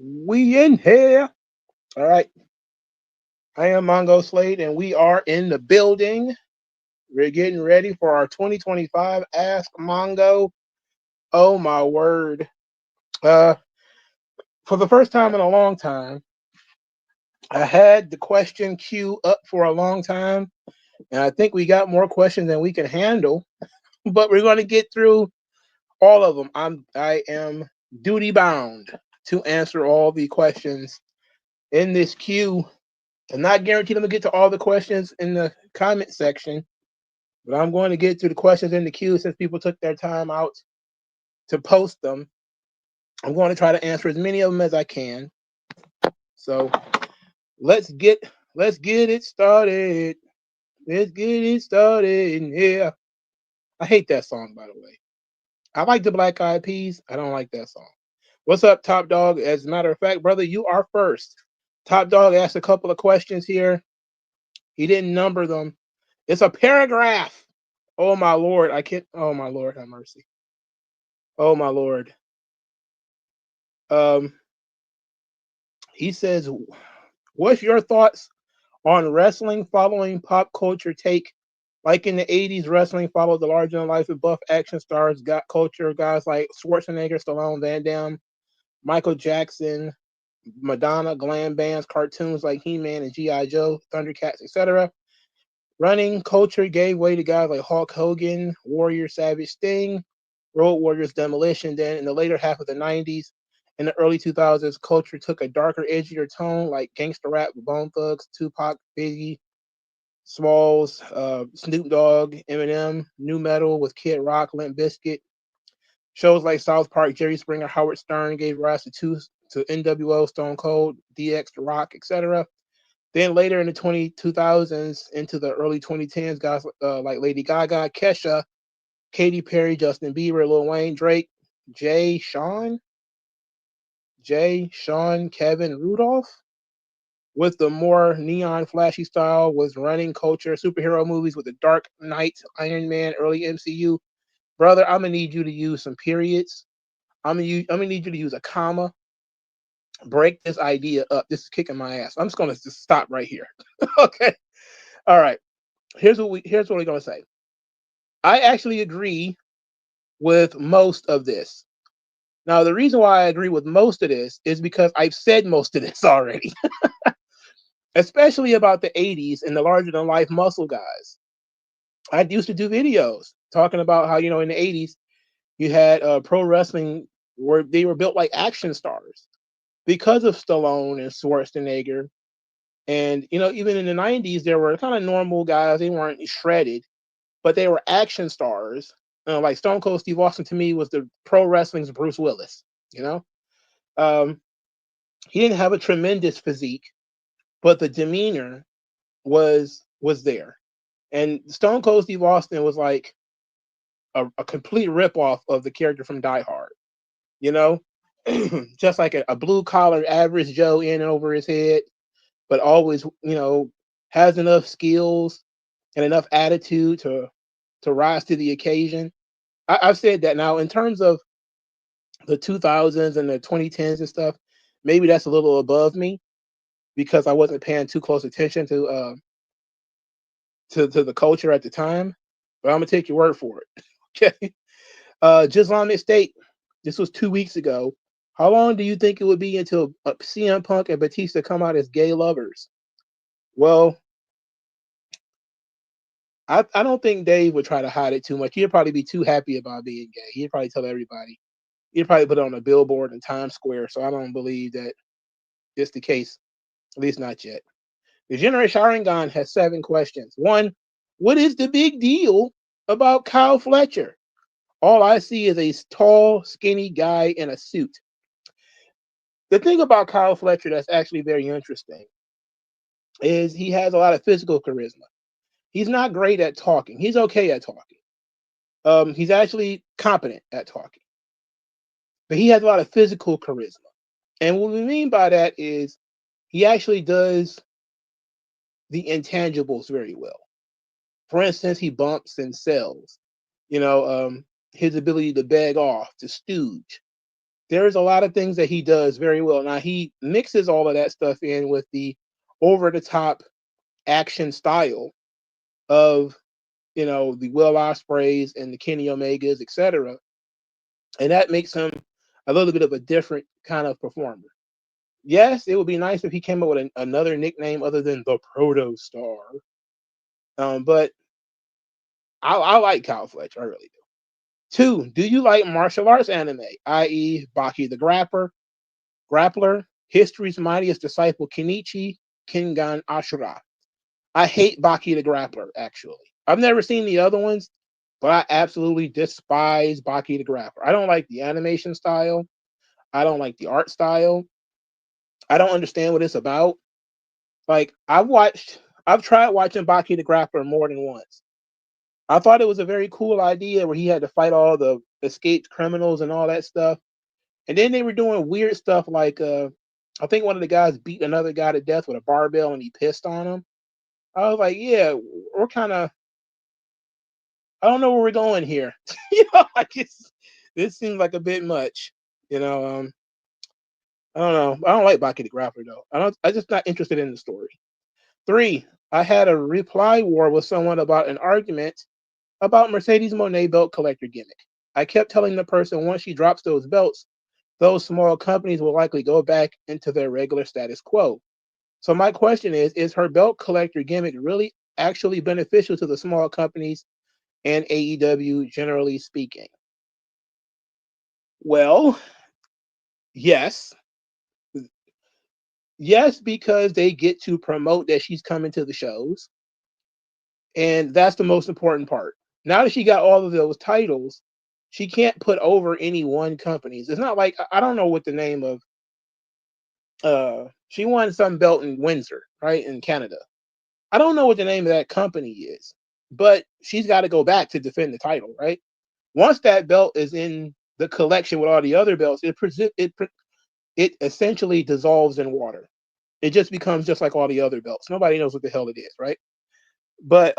We in here. All right. I am MongoSlade, and we are in the building. We're getting ready for our 2025 Ask Mongo. Oh my word. Uh, for the first time in a long time, I had the question queue up for a long time, and I think we got more questions than we can handle. But we're going to get through all of them. I am duty bound to answer all the questions in this queue. I'm not guaranteed I'm gonna get to all the questions in the comment section, but I'm going to get to the questions in the queue since people took their time out to post them. I'm going to try to answer as many of them as I can. So let's get it started. Let's get it started. Yeah. I hate that song, by the way. I like the Black Eyed Peas. I don't like that song. What's up, Top Dog? As a matter of fact, brother, you are first. Top Dog asked a couple of questions here. He didn't number them. It's a paragraph. Oh my Lord, I can't. Oh my Lord, have mercy. Oh my Lord. Um, he says, "What's your thoughts on wrestling following pop culture take? Like in the '80s, wrestling followed the larger than life of buff action stars, got culture guys like Schwarzenegger, Stallone, Van Damme, Michael Jackson, Madonna, glam bands, cartoons like He-Man and G.I. Joe, Thundercats, etc. Running culture gave way to guys like Hulk Hogan, Warrior, Savage, Sting, Road Warriors, Demolition. Then in the later half of the '90s and the early 2000s, culture took a darker, edgier tone like gangster rap with Bone Thugs, Tupac, Biggie, Smalls, Snoop Dogg, Eminem, new metal with Kid Rock, Limp Bizkit. Shows like South Park, Jerry Springer, Howard Stern gave rise to NWO, Stone Cold, DX, The Rock, etc. Then later in the 2000s into the early 2010s, guys like Lady Gaga, Kesha, Katy Perry, Justin Bieber, Lil Wayne, Drake, Jay, Sean, Kevin, Rudolph, with the more neon flashy style was running culture, superhero movies with the Dark Knight, Iron Man, early MCU. Brother, I'm gonna need you to use some periods. I'm gonna need you to use a comma. Break this idea up. This is kicking my ass. I'm just gonna just stop right here. Okay. All right. Here's what we're gonna say. I actually agree with most of this. Now, the reason why I agree with most of this is because I've said most of this already, especially about the '80s and the larger than life muscle guys. I used to do videos talking about how in the '80s you had pro wrestling where they were built like action stars because of Stallone and Schwarzenegger. And even in the '90s, there were kind of normal guys. They weren't shredded, but they were action stars. Like Stone Cold Steve Austin to me was the pro wrestling's Bruce Willis. You know, um, he didn't have a tremendous physique, but the demeanor was there. And Stone Cold Steve Austin was like a complete ripoff of the character from Die Hard. You know, just like a blue collar average Joe in and over his head, but always has enough skills and enough attitude to rise to the occasion. I've said that. Now in terms of the 2000s and the 2010s and stuff, maybe that's a little above me because I wasn't paying too close attention to the culture at the time. But I'm gonna take your word for it. Okay. Islamic State. This was 2 weeks ago. How long do you think it would be until CM Punk and Batista come out as gay lovers? Well, I don't think Dave would try to hide it too much. He'd probably be too happy about being gay. He'd probably tell everybody. He'd probably put it on a billboard in Times Square. So I don't believe that it's the case, at least not yet. The Generation Sharingan has 7 questions. One, what is the big deal about Kyle Fletcher? All I see is a tall, skinny guy in a suit. The thing about Kyle Fletcher that's actually very interesting is he has a lot of physical charisma. He's not great at talking. He's okay at talking. He's actually competent at talking, but he has a lot of physical charisma. And what we mean by that is he actually does the intangibles very well. For instance, he bumps and sells. You know, his ability to beg off, to stooge. there's a lot of things that he does very well. Now he mixes all of that stuff in with the over the top action style of the Will Ospreays and the Kenny Omegas, etc. And that makes him a little bit of a different kind of performer. Yes, it would be nice if he came up with another nickname other than the Proto Star. But I like Kyle Fletcher, I really do. 2, do you like martial arts anime, i.e., Baki the Grappler, History's Mightiest Disciple Kenichi, Kengan Ashura? I hate Baki the Grappler, actually. I've never seen the other ones, but I absolutely despise Baki the Grappler. I don't like the animation style. I don't like the art style. I don't understand what it's about. Like, I've tried watching Baki the Grappler more than once. I thought it was a very cool idea where he had to fight all the escaped criminals and all that stuff. And then they were doing weird stuff like I think one of the guys beat another guy to death with a barbell and he pissed on him. I was like, yeah, we're kind of, I don't know where we're going here. Like this seems like a bit much. I don't know. I don't like Baki the Grappler though. I'm just not interested in the story. 3, I had a reply war with someone about an argument about Mercedes Moné belt collector gimmick. I kept telling the person once she drops those belts, those small companies will likely go back into their regular status quo. So my question is her belt collector gimmick really actually beneficial to the small companies and AEW generally speaking? Well, yes. Yes, because they get to promote that she's coming to the shows. And that's the most important part. Now that she got all of those titles, she can't put over any one companies. It's not like I don't know what the name of she won some belt in Windsor, right, in Canada. I don't know what the name of that company is, but she's got to go back to defend the title, right? Once that belt is in the collection with all the other belts, it essentially dissolves in water. It just becomes just like all the other belts. Nobody knows what the hell it is, right? But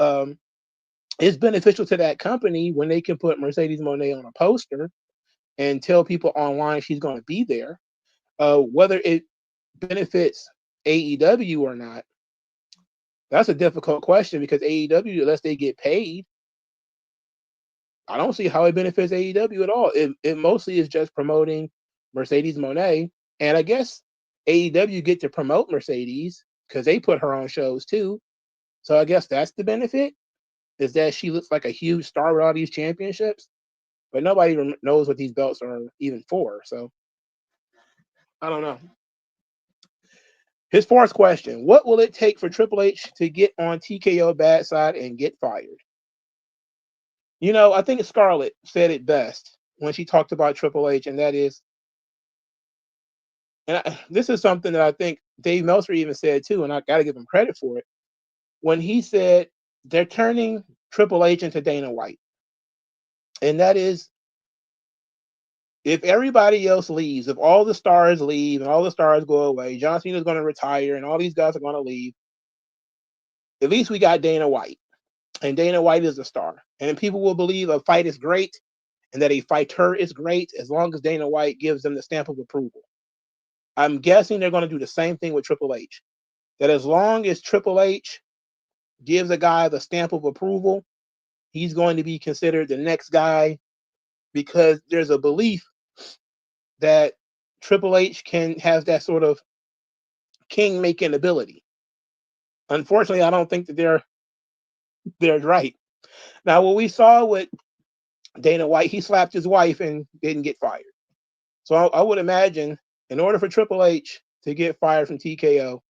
it's beneficial to that company when they can put Mercedes Moné on a poster and tell people online she's going to be there. Whether it benefits AEW or not, that's a difficult question because AEW, unless they get paid, I don't see how it benefits AEW at all. It mostly is just promoting Mercedes Moné. And I guess AEW get to promote Mercedes because they put her on shows too. So I guess that's the benefit, is that she looks like a huge star with all these championships. But nobody knows what these belts are even for. So I don't know. His 4th question: what will it take for Triple H to get on TKO bad side and get fired? I think Scarlett said it best when she talked about Triple H, and that is, this is something that I think Dave Meltzer even said too, and I got to give him credit for it. When he said they're turning Triple H into Dana White, and that is, if everybody else leaves, if all the stars leave and all the stars go away, John Cena's going to retire and all these guys are going to leave, at least we got Dana White. And Dana White is a star. And people will believe a fight is great and that a fighter is great as long as Dana White gives them the stamp of approval. I'm guessing they're going to do the same thing with Triple H. That as long as Triple H gives a guy the stamp of approval, he's going to be considered the next guy, because there's a belief that Triple H can have that sort of king-making ability. Unfortunately, I don't think that they're right. Now, what we saw with Dana White, he slapped his wife and didn't get fired. So I would imagine in order for Triple H to get fired from TKO,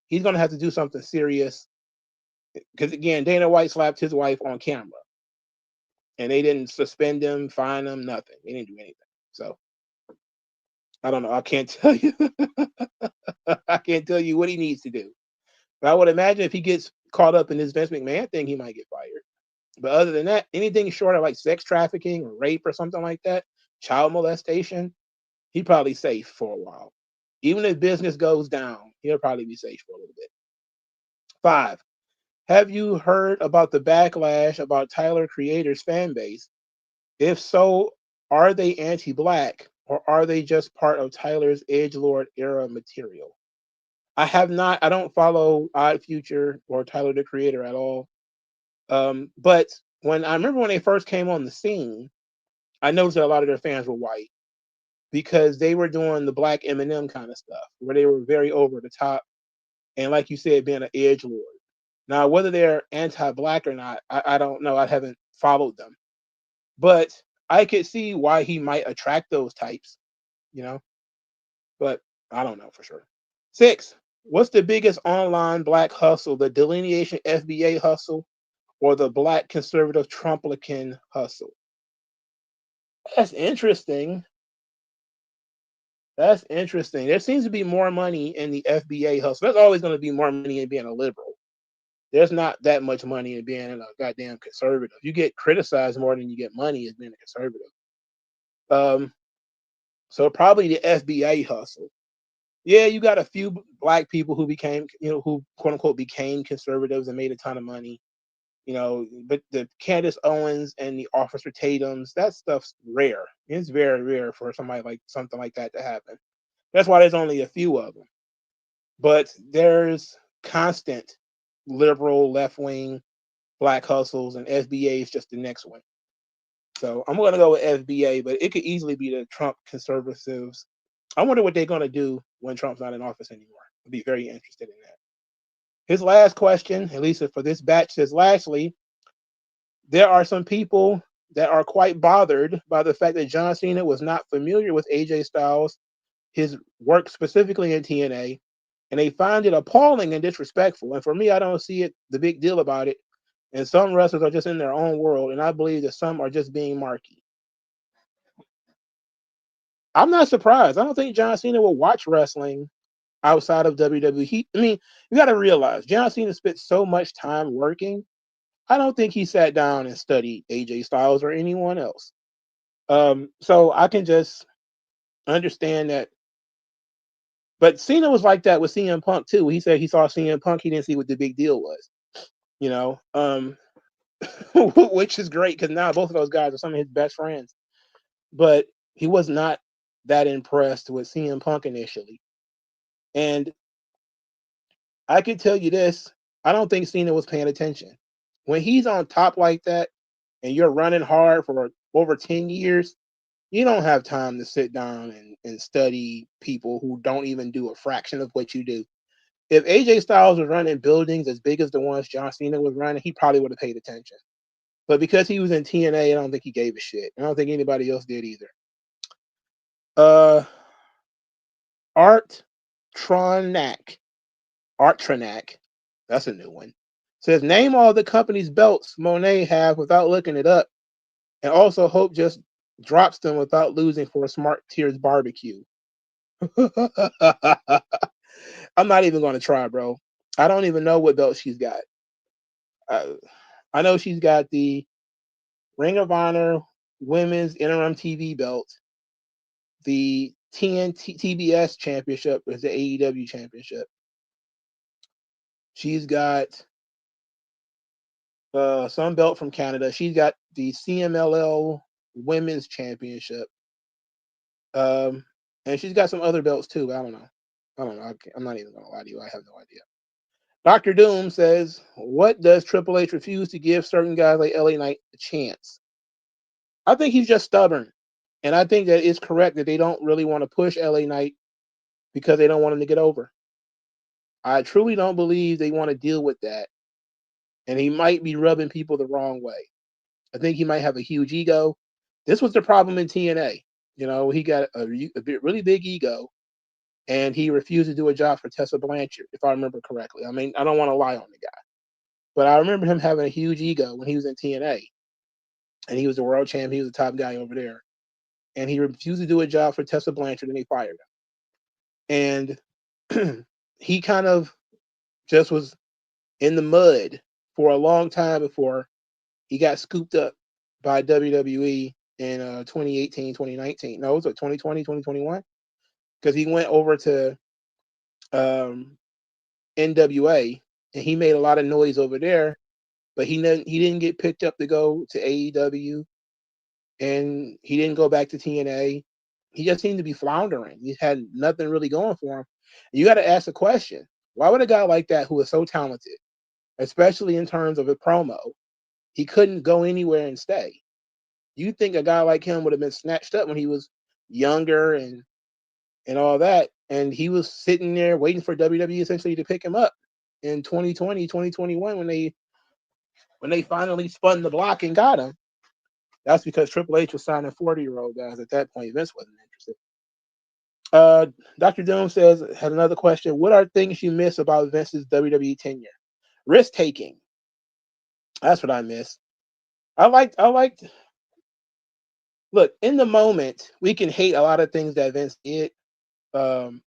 he's going to have to do something serious. Because again, Dana White slapped his wife on camera, and they didn't suspend him, fine him, nothing. They didn't do anything. So I don't know. I can't tell you. I can't tell you what he needs to do. But I would imagine if he gets caught up in this Vince McMahon thing, he might get fired. But other than that, anything short of like sex trafficking or rape or something like that, child molestation, he'd probably safe for a while. Even if business goes down, he'll probably be safe for a little bit. 5, have you heard about the backlash about Tyler Creator's fan base? If so, are they anti-black or are they just part of Tyler's edgelord era material? I don't follow Odd Future or Tyler the Creator at all. But when I remember when they first came on the scene, I noticed that a lot of their fans were white because they were doing the Black Eminem kind of stuff, where they were very over the top and, like you said, being an edgelord. Now, whether they're anti-black or not, I don't know. I haven't followed them, but I could see why he might attract those types, you know. But I don't know for sure. 6. What's the biggest online black hustle? The delineation FBA hustle or the black conservative Trumplican hustle? That's interesting. That's interesting. There seems to be more money in the FBA hustle. There's always going to be more money in being a liberal. There's not that much money in being a goddamn conservative. You get criticized more than you get money as being a conservative. So probably the FBA hustle. Yeah, you got a few black people who became, who quote unquote became conservatives and made a ton of money. But the Candace Owens and the Officer Tatums, that stuff's rare. It's very rare for somebody like something like that to happen. That's why there's only a few of them. But there's constant liberal, left wing, black hustles, and FBA is just the next one. So I'm going to go with FBA, but it could easily be the Trump conservatives. I wonder what they're going to do when Trump's not in office anymore. I'd be very interested in that. His last question, at least for this batch, says, lastly, there are some people that are quite bothered by the fact that John Cena was not familiar with AJ Styles, his work specifically in TNA, and they find it appalling and disrespectful. And for me, I don't see it the big deal about it. And some wrestlers are just in their own world, and I believe that some are just being marky. I'm not surprised. I don't think John Cena will watch wrestling outside of WWE. You got to realize John Cena spent so much time working. I don't think he sat down and studied AJ Styles or anyone else. So I can just understand that. But Cena was like that with CM Punk too. He said he saw CM Punk, he didn't see what the big deal was. Which is great because now both of those guys are some of his best friends. But he was not that impressed with CM Punk initially. And I can tell you this, I don't think Cena was paying attention. When he's on top like that and you're running hard for over 10 years, you don't have time to sit down and study people who don't even do a fraction of what you do. If AJ Styles was running buildings as big as the ones John Cena was running, he probably would have paid attention. But because he was in TNA, I don't think he gave a shit. I don't think anybody else did either. Art Tronack, that's a new one. Says, name all the company's belts Monet have without looking it up. And also Hope just drops them without losing for a Smart Tears barbecue. I'm not even going to try, bro. I don't even know what belt she's got. I know she's got the Ring of Honor Women's Interim TV belt, the TBS Championship is the AEW Championship. She's got some belt from Canada. She's got the CMLL Women's Championship. And she's got some other belts too. I don't know. I'm not even going to lie to you. I have no idea. Dr. Doom says, what does Triple H refuse to give certain guys like LA Knight a chance? I think he's just stubborn. And I think that it's correct that they don't really want to push LA Knight because they don't want him to get over. I truly don't believe they want to deal with that. And he might be rubbing people the wrong way. I think he might have a huge ego. This was the problem in TNA. He got a really big ego, and he refused to do a job for Tessa Blanchard, if I remember correctly. I mean, I don't want to lie on the guy. But I remember him having a huge ego when he was in TNA. And he was the world champ. He was the top guy over there. And he refused to do a job for Tessa Blanchard, and they fired him. And he kind of just was in the mud for a long time before he got scooped up by WWE in 2018, 2019. No, it was like 2020, 2021. Because he went over to NWA and he made a lot of noise over there, but he didn't get picked up to go to AEW, and he didn't go back to TNA. he just seemed to be floundering. He had nothing really going for him. You got to ask the question: why would a guy like that, who is so talented, especially in terms of a promo, he couldn't go anywhere and stay? You think a guy like him would have been snatched up when he was younger and all that, and he was sitting there waiting for WWE essentially to pick him up in 2020, 2021 when they finally spun the block and got him. That's because Triple H was signing 40-year-old guys at that point. Vince wasn't interested. Dr. Doom had another question. What are things you miss about Vince's WWE tenure? Risk taking. That's what I miss. I liked. Look, in the moment, we can hate a lot of things that Vince did, um,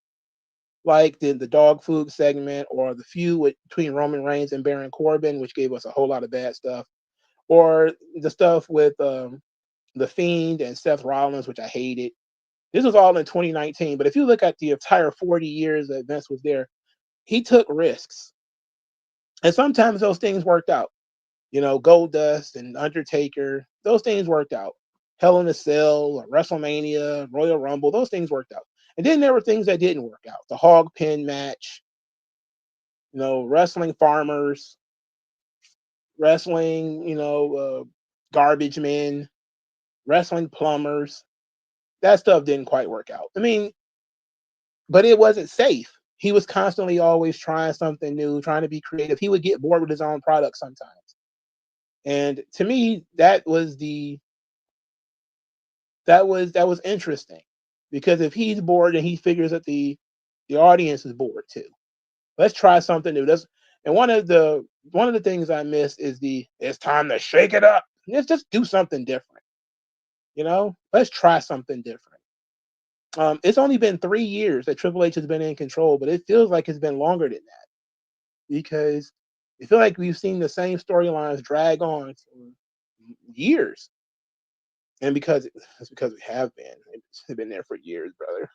like the dog food segment or the feud between Roman Reigns and Baron Corbin, which gave us a whole lot of bad stuff, or the stuff with the Fiend and Seth Rollins, which I hated. This was all in 2019, but if you look at the entire 40 years that Vince was there, he took risks, and sometimes those things worked out. Goldust and Undertaker, those things worked out. Hell in a Cell, WrestleMania, Royal Rumble, those things worked out. And then there were things that didn't work out. The hog pin match, wrestling farmers, wrestling, garbage men, wrestling plumbers. That stuff didn't quite work out. I mean, but it wasn't safe. He was constantly always trying something new, trying to be creative. He would get bored with his own product sometimes. And to me, that was interesting, because if he's bored and he figures that the audience is bored too, let's try something new. And one of the things I miss is it's time to shake it up. Let's just do something different. Let's try something different. It's only been 3 years that Triple H has been in control, but it feels like it's been longer than that, because I feel like we've seen the same storylines drag on for years. And it's because we have been. It's been there for years, brother.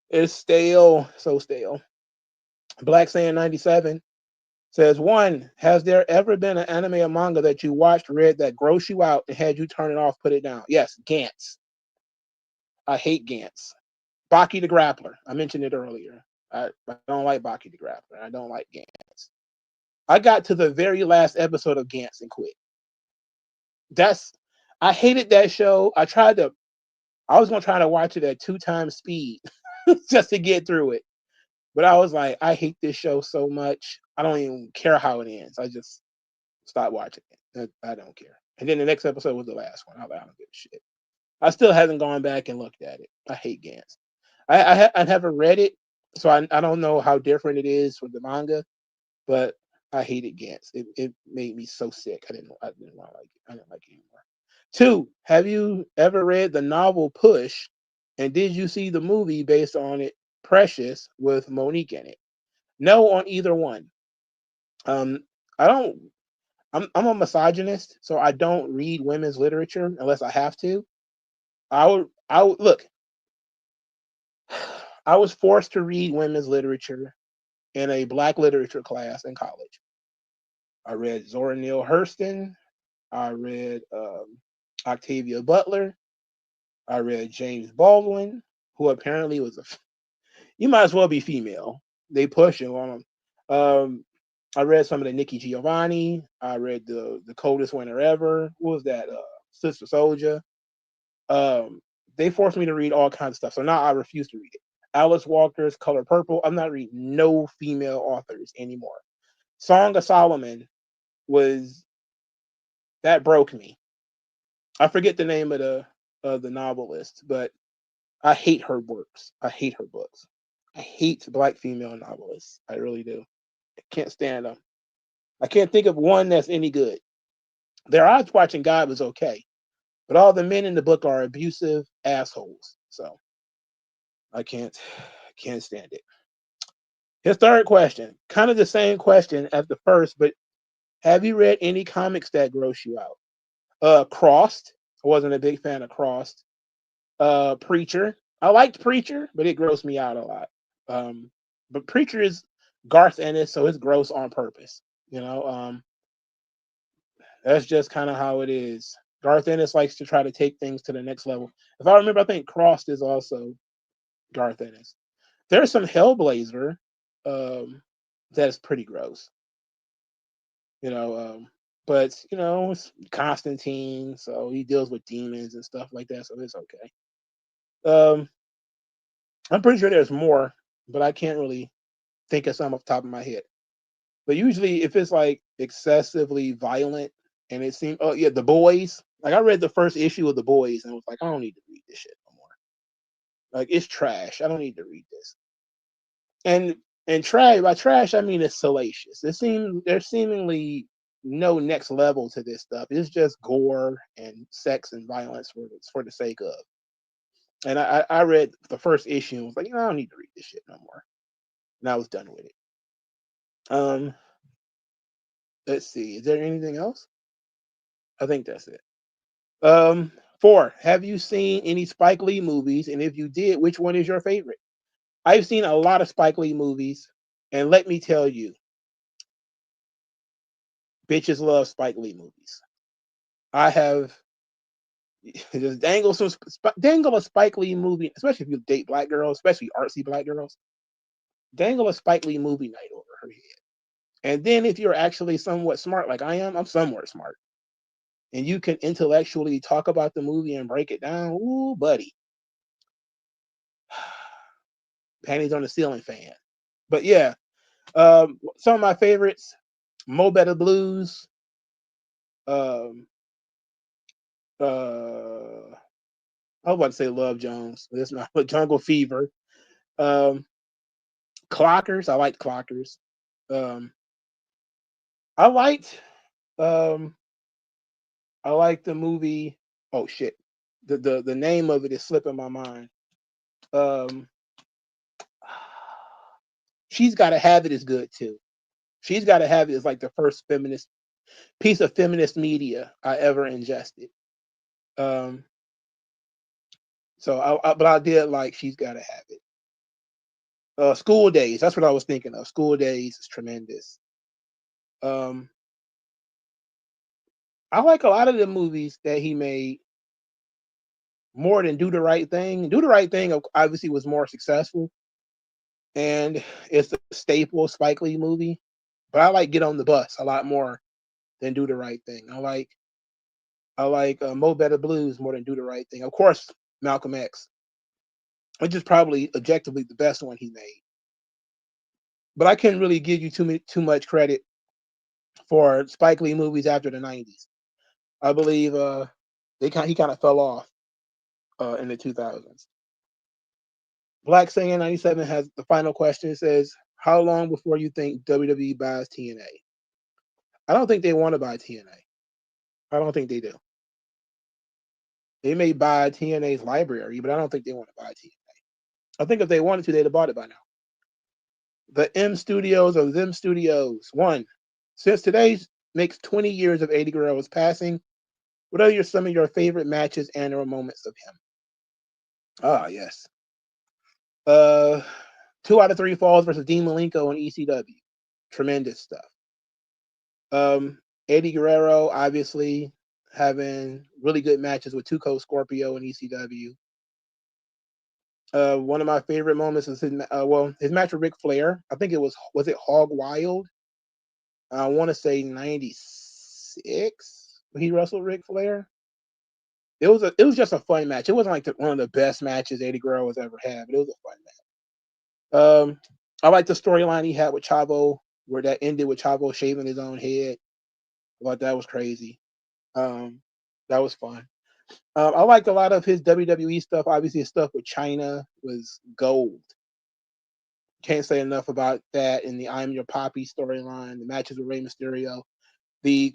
It's stale, so stale. Black Sand 97 says, one, has there ever been an anime or manga that you watched, read, that grossed you out and had you turn it off, put it down? Yes, Gantz. I hate Gantz. Baki the Grappler. I mentioned it earlier. I don't like Baki the Grappler. I don't like Gantz. I got to the very last episode of Gantz and quit. I hated that show. I was going to try to watch it at 2 times speed just to get through it. But I was like, I hate this show so much. I don't even care how it ends. I just stopped watching it. I don't care. And then the next episode was the last one. I don't give a shit. I still haven't gone back and looked at it. I hate Gantz. I haven't read it, so I don't know how different it is from the manga, but I hated Gantz. It made me so sick. I didn't want to like it. I didn't like it anymore. 2, have you ever read the novel Push, and did you see the movie based on it, Precious, with Monique in it? No on either one. I don't. I'm a misogynist, so I don't read women's literature unless I have to. I would look. I was forced to read women's literature in a Black literature class in college. I read Zora Neale Hurston. I read Octavia Butler. I read James Baldwin, who apparently was you might as well be female. They push him on him. I read some of the Nikki Giovanni. I read the Coldest Winter Ever. What was that? Sister Soldier. They forced me to read all kinds of stuff, so now I refuse to read it. Alice Walker's Color Purple. I'm not reading no female authors anymore. Song of Solomon that broke me. I forget the name of the novelist, but I hate her works. I hate her books. I hate Black female novelists. I really do. I can't stand them. I can't think of one that's any good. Their Odds Watching God was okay, but all the men in the book are abusive assholes. So I can't stand it. His third question, kind of the same question as the first, but have you read any comics that gross you out? Crossed. I wasn't a big fan of Crossed. Preacher. I liked Preacher, but it grossed me out a lot. But Preacher is Garth Ennis, so it's gross on purpose. That's just kind of how it is. Garth Ennis likes to try to take things to the next level. If I remember, I think Crossed is also Garth Ennis. There's some Hellblazer that is pretty gross, you know. But it's Constantine, so he deals with demons and stuff like that, so it's okay. I'm pretty sure there's more, but I can't really think of some off the top of my head. But usually, if it's like excessively violent, and it seems, oh yeah, The Boys. Like I read the first issue of The Boys, and was like, I don't need to read this shit no more. Like it's trash. I don't need to read this. And trash, by trash I mean it's salacious. There's seemingly no next level to this stuff. It's just gore and sex and violence for the sake of. And I read the first issue and was like, I don't need to read this shit no more. And I was done with it. Um, let's see. Is there anything else? I think that's it. 4. Have you seen any Spike Lee movies? And if you did, which one is your favorite? I've seen a lot of Spike Lee movies, and let me tell you, bitches love Spike Lee movies. I have just dangle a Spike Lee movie, especially if you date black girls, especially artsy black girls. Dangle a Spike Lee movie night over her head. And then if you're actually somewhat smart, like I am, I'm somewhat smart, and you can intellectually talk about the movie and break it down, ooh, buddy. Panties on the ceiling fan. But yeah, some of my favorites: Mo Better Blues, um, I was about to say Love Jones, but it's not. But Jungle Fever, um, Clockers. I liked Clockers. Um, I liked um, I liked the movie. Oh shit, the name of it is slipping my mind. Um, She's Gotta Have It is good too. She's Gotta Have It is like the first feminist piece of feminist media I ever ingested. Um, but I did like She's Gotta Have It. School Days. That's what I was thinking of. School Days is tremendous. Um, I like a lot of the movies that he made more than Do the Right Thing. Do the Right Thing obviously was more successful, and it's a staple Spike Lee movie. But I like Get on the Bus a lot more than Do the Right Thing. I like Mo Better Blues more than Do the Right Thing. Of course, Malcolm X, which is probably objectively the best one he made. But I can't really give you too much credit for Spike Lee movies after the '90s. I believe he kind of fell off in the 2000s. Black Singer 97 has the final question. It says, how long before you think WWE buys TNA? I don't think they want to buy TNA. I don't think they do. They may buy TNA's library, but I don't think they want to buy TNA. I think if they wanted to, they'd have bought it by now. The M Studios or Them Studios. 1. Since today makes 20 years of Eddie Guerrero's passing, what are some of your favorite matches and or moments of him? Ah, yes. 2 out of 3 falls versus Dean Malenko and ECW. Tremendous stuff. Eddie Guerrero, obviously, having really good matches with Tuco Scorpio and ECW. One of my favorite moments is his match with Ric Flair. I think it was it Hog Wild? I want to say 96 when he wrestled Ric Flair. It was just a fun match. It wasn't like one of the best matches Eddie Guerrero has ever had, but it was a fun match. I like the storyline he had with Chavo, where that ended with Chavo shaving his own head. I thought that was crazy. That was fun. I liked a lot of his WWE stuff. Obviously, his stuff with China was gold. Can't say enough about that. In the I'm Your Poppy storyline, the matches with Rey Mysterio, the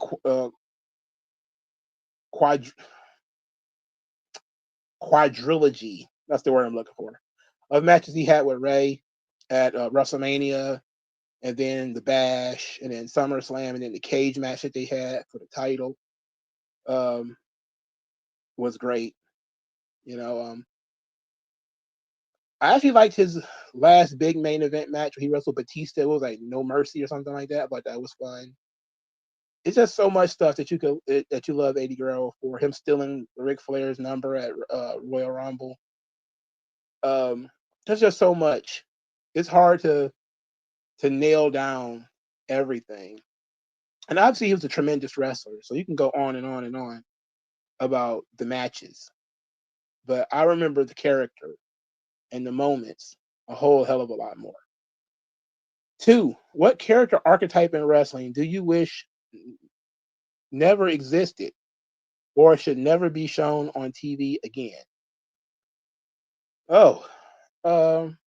quadrilogy. That's the word I'm looking for. Of matches he had with Rey at WrestleMania, and then the Bash, and then SummerSlam, and then the cage match that they had for the title was great. I actually liked his last big main event match where he wrestled Batista. It was like No Mercy or something like that, but that was fun. it's just so much stuff that that you love Eddie Guerrero for. Him stealing Ric Flair's number at Royal Rumble. There's just so much. It's hard to nail down everything. And obviously, he was a tremendous wrestler, so you can go on and on and on about the matches. But I remember the character and the moments a whole hell of a lot more. 2, what character archetype in wrestling do you wish never existed or should never be shown on TV again? Oh, um,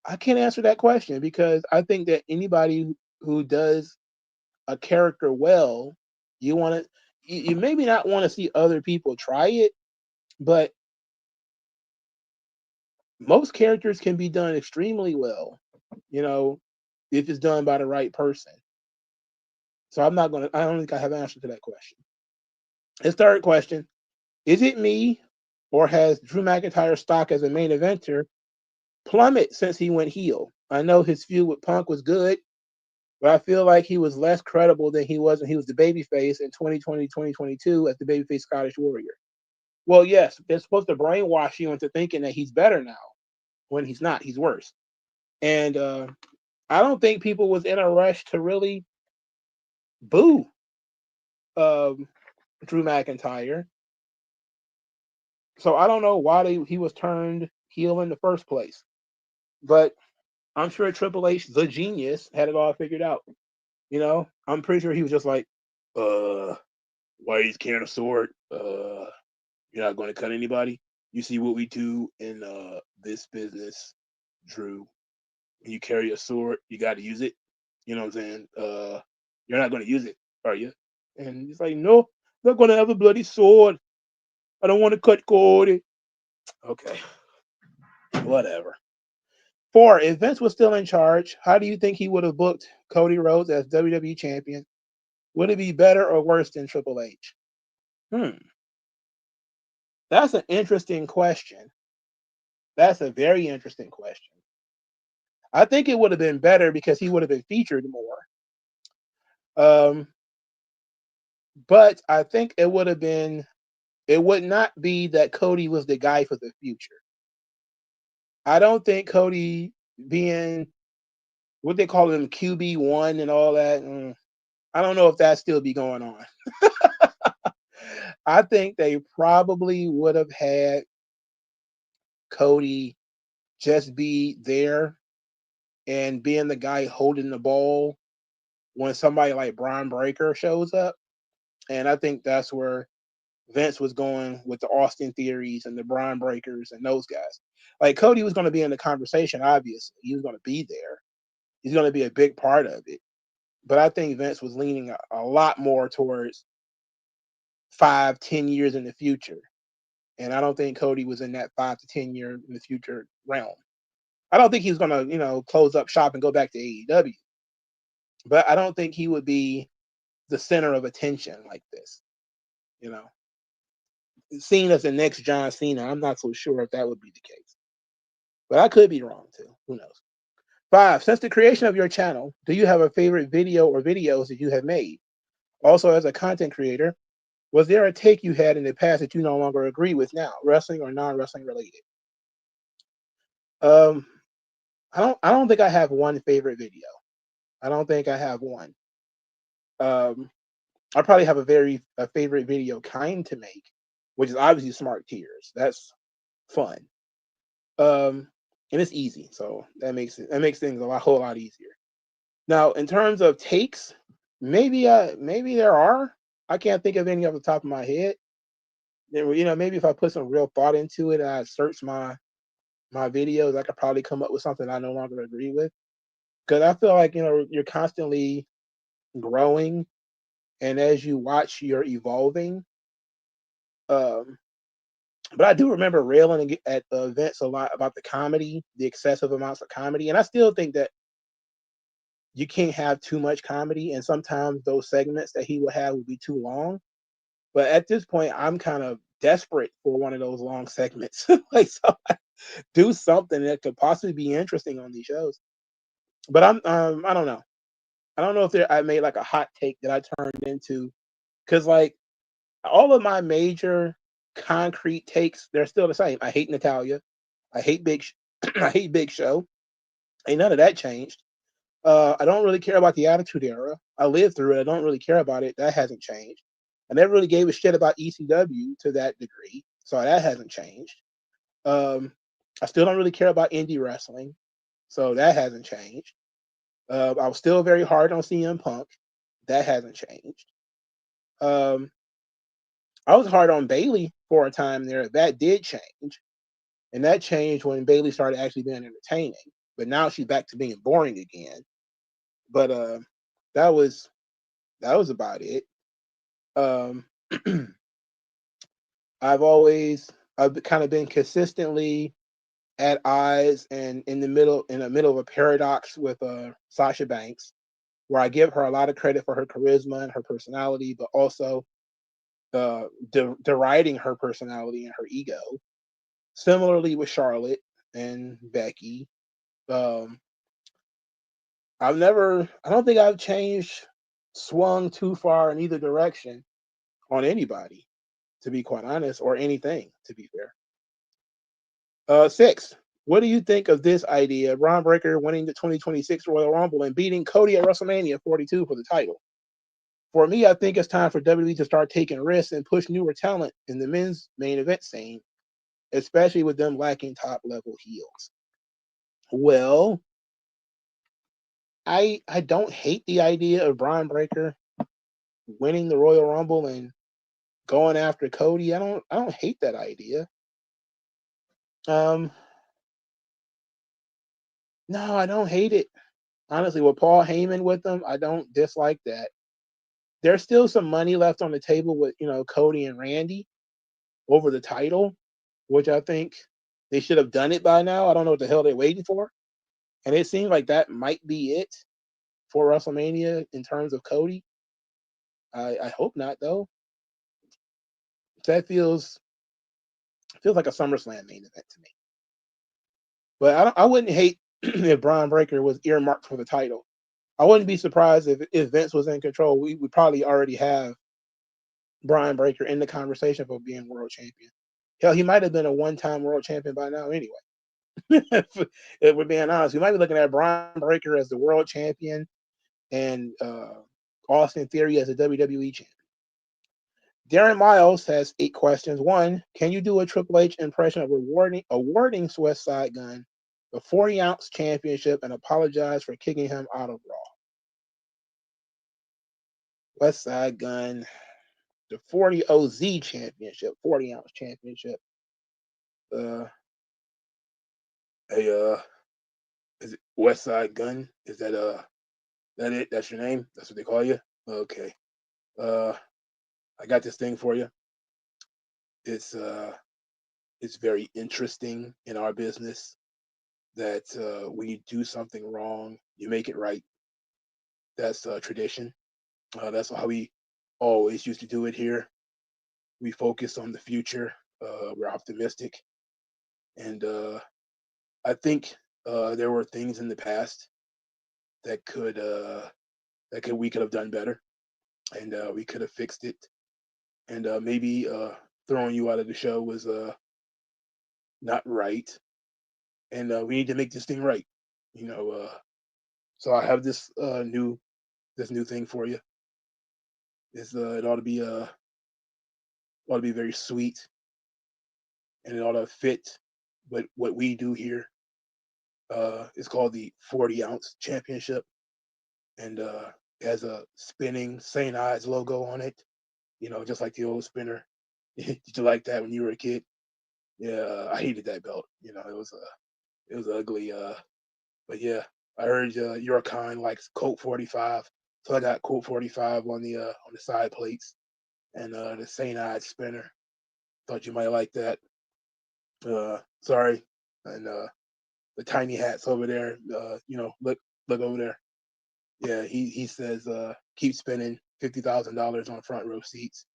I can't answer that question because I think that anybody who does a character well, you want to, you maybe not want to see other people try it, but most characters can be done extremely well, you know, if it's done by the right person. So I don't think I have an answer to that question. His third question, is it me or has Drew McIntyre's stock as a main eventer plummet since he went heel? I know his feud with Punk was good, but I feel like he was less credible than he was when he was the babyface in 2020, 2022 as the babyface Scottish Warrior. Well, yes, they're supposed to brainwash you into thinking that he's better now when he's not. He's worse. And I don't think people was in a rush to really boo um, Drew McIntyre. So I don't know why he was turned heel in the first place. But I'm sure Triple H, the genius, had it all figured out. I'm pretty sure he was just like, why he's carrying a sword? You're not going to cut anybody. You see what we do in this business, Drew. When you carry a sword, you got to use it. You know what I'm saying? You're not going to use it, are you? And he's like, no, I'm not going to have a bloody sword. I don't want to cut Cody. Okay, whatever. 4, if Vince was still in charge, how do you think he would have booked Cody Rhodes as WWE champion? Would it be better or worse than Triple H? Hmm. That's an interesting question. That's a very interesting question. I think it would have been better because he would have been featured more. Um, but I think it would not be that Cody was the guy for the future. I don't think Cody being what they call him QB1 and all that. I don't know if that still be going on. I think they probably would have had Cody just be there and being the guy holding the ball when somebody like Brian Breaker shows up. And I think that's where Vince was going with the Austin Theories and the Brian Breakers and those guys. Like Cody was going to be in the conversation, obviously. He was going to be there. He's going to be a big part of it. But I think Vince was leaning a lot more towards 5-10 years in the future. And I don't think Cody was in that 5 to 10 year in the future realm. I don't think he was going to, close up shop and go back to AEW. But I don't think he would be the center of attention like this. Seen as the next John Cena, I'm not so sure if that would be the case. But I could be wrong too. Who knows? 5, since the creation of your channel, do you have a favorite video or videos that you have made? Also, as a content creator, was there a take you had in the past that you no longer agree with now, wrestling or non-wrestling related? Um, I don't think I have one favorite video. I don't think I have one. I probably have a favorite video kind to make, which is obviously Smart Tears. That's fun. And it's easy, so that makes things a whole lot easier. Now, in terms of takes, maybe there are. I can't think of any off the top of my head. Maybe if I put some real thought into it and I search my videos, I could probably come up with something I no longer agree with. Because I feel like you're constantly growing, and as you watch, you're evolving. But I do remember railing at events a lot about the comedy, the excessive amounts of comedy, and I still think that you can't have too much comedy, and sometimes those segments that he would have would be too long. But at this point, I'm kind of desperate for one of those long segments, like do something that could possibly be interesting on these shows. But I don't know. I don't know if I made like a hot take that I turned into, because like all of my major concrete takes, they're still the same. I hate Natalia. I hate I hate Big Show. Ain't none of that changed. I don't really care about the Attitude Era. I lived through it. I don't really care about it. That hasn't changed. I never really gave a shit about ECW to that degree, so that hasn't changed. I still don't really care about indie wrestling, so that hasn't changed. I was still very hard on CM Punk. That hasn't changed. Um, I was hard on Bailey for a time there. That did change, and that changed when Bailey started actually being entertaining. But now she's back to being boring again. But that was about it. Um, I've kind of been consistently at odds and in the middle of a paradox with Sasha Banks, where I give her a lot of credit for her charisma and her personality, but also deriding her personality and her ego. Similarly with Charlotte and Becky. Um, I don't think I've swung too far in either direction on anybody, to be quite honest, or anything, to be fair. 6. What do you think of this idea? Braun Breaker winning the 2026 Royal Rumble and beating Cody at WrestleMania 42 for the title. For me, I think it's time for WWE to start taking risks and push newer talent in the men's main event scene, especially with them lacking top level heels. Well, I don't hate the idea of Braun Breaker winning the Royal Rumble and going after Cody. I don't hate that idea. Um, no, I don't hate it. Honestly, with Paul Heyman with them, I don't dislike that. There's still some money left on the table with Cody and Randy over the title, which I think they should have done it by now. I don't know what the hell they're waiting for, and it seems like that might be it for WrestleMania in terms of Cody. I hope not though. That feels like a SummerSlam main event to me. But I wouldn't hate if Braun Breaker was earmarked for the title. I wouldn't be surprised if Vince was in control. We would probably already have Braun Breaker in the conversation for being world champion. Hell, he might have been a one-time world champion by now anyway. If we're being honest, we might be looking at Braun Breaker as the world champion and Austin Theory as a WWE champion. Darren Miles has 8 questions. 1, can you do a Triple H impression of awarding West Side Gun the 40-ounce championship and apologize for kicking him out of Raw? West Side Gun, the 40 OZ championship, 40-ounce championship. Hey, is it West Side Gun? Is that it? That's your name? That's what they call you? Okay. I got this thing for you. It's very interesting in our business that when you do something wrong, you make it right. That's tradition. That's how we always used to do it here. We focus on the future. We're optimistic, and I think there were things in the past that we could have done better, and we could have fixed it. And maybe throwing you out of the show was not right, and we need to make this thing right. You know, so I have this new thing for you. It ought to be very sweet, and it ought to fit what we do here. It's called the 40-ounce championship, and it has a spinning St. Ides logo on it. Just like the old spinner. Did you like that when you were a kid? Yeah, I hated that belt. It was ugly. But yeah, I heard your kind likes Colt 45, so I got Colt 45 on the side plates and the St. Ides spinner. Thought you might like that. Sorry, and the tiny hats over there. Look over there. Yeah, he says keep spending $50,000 on front row seats.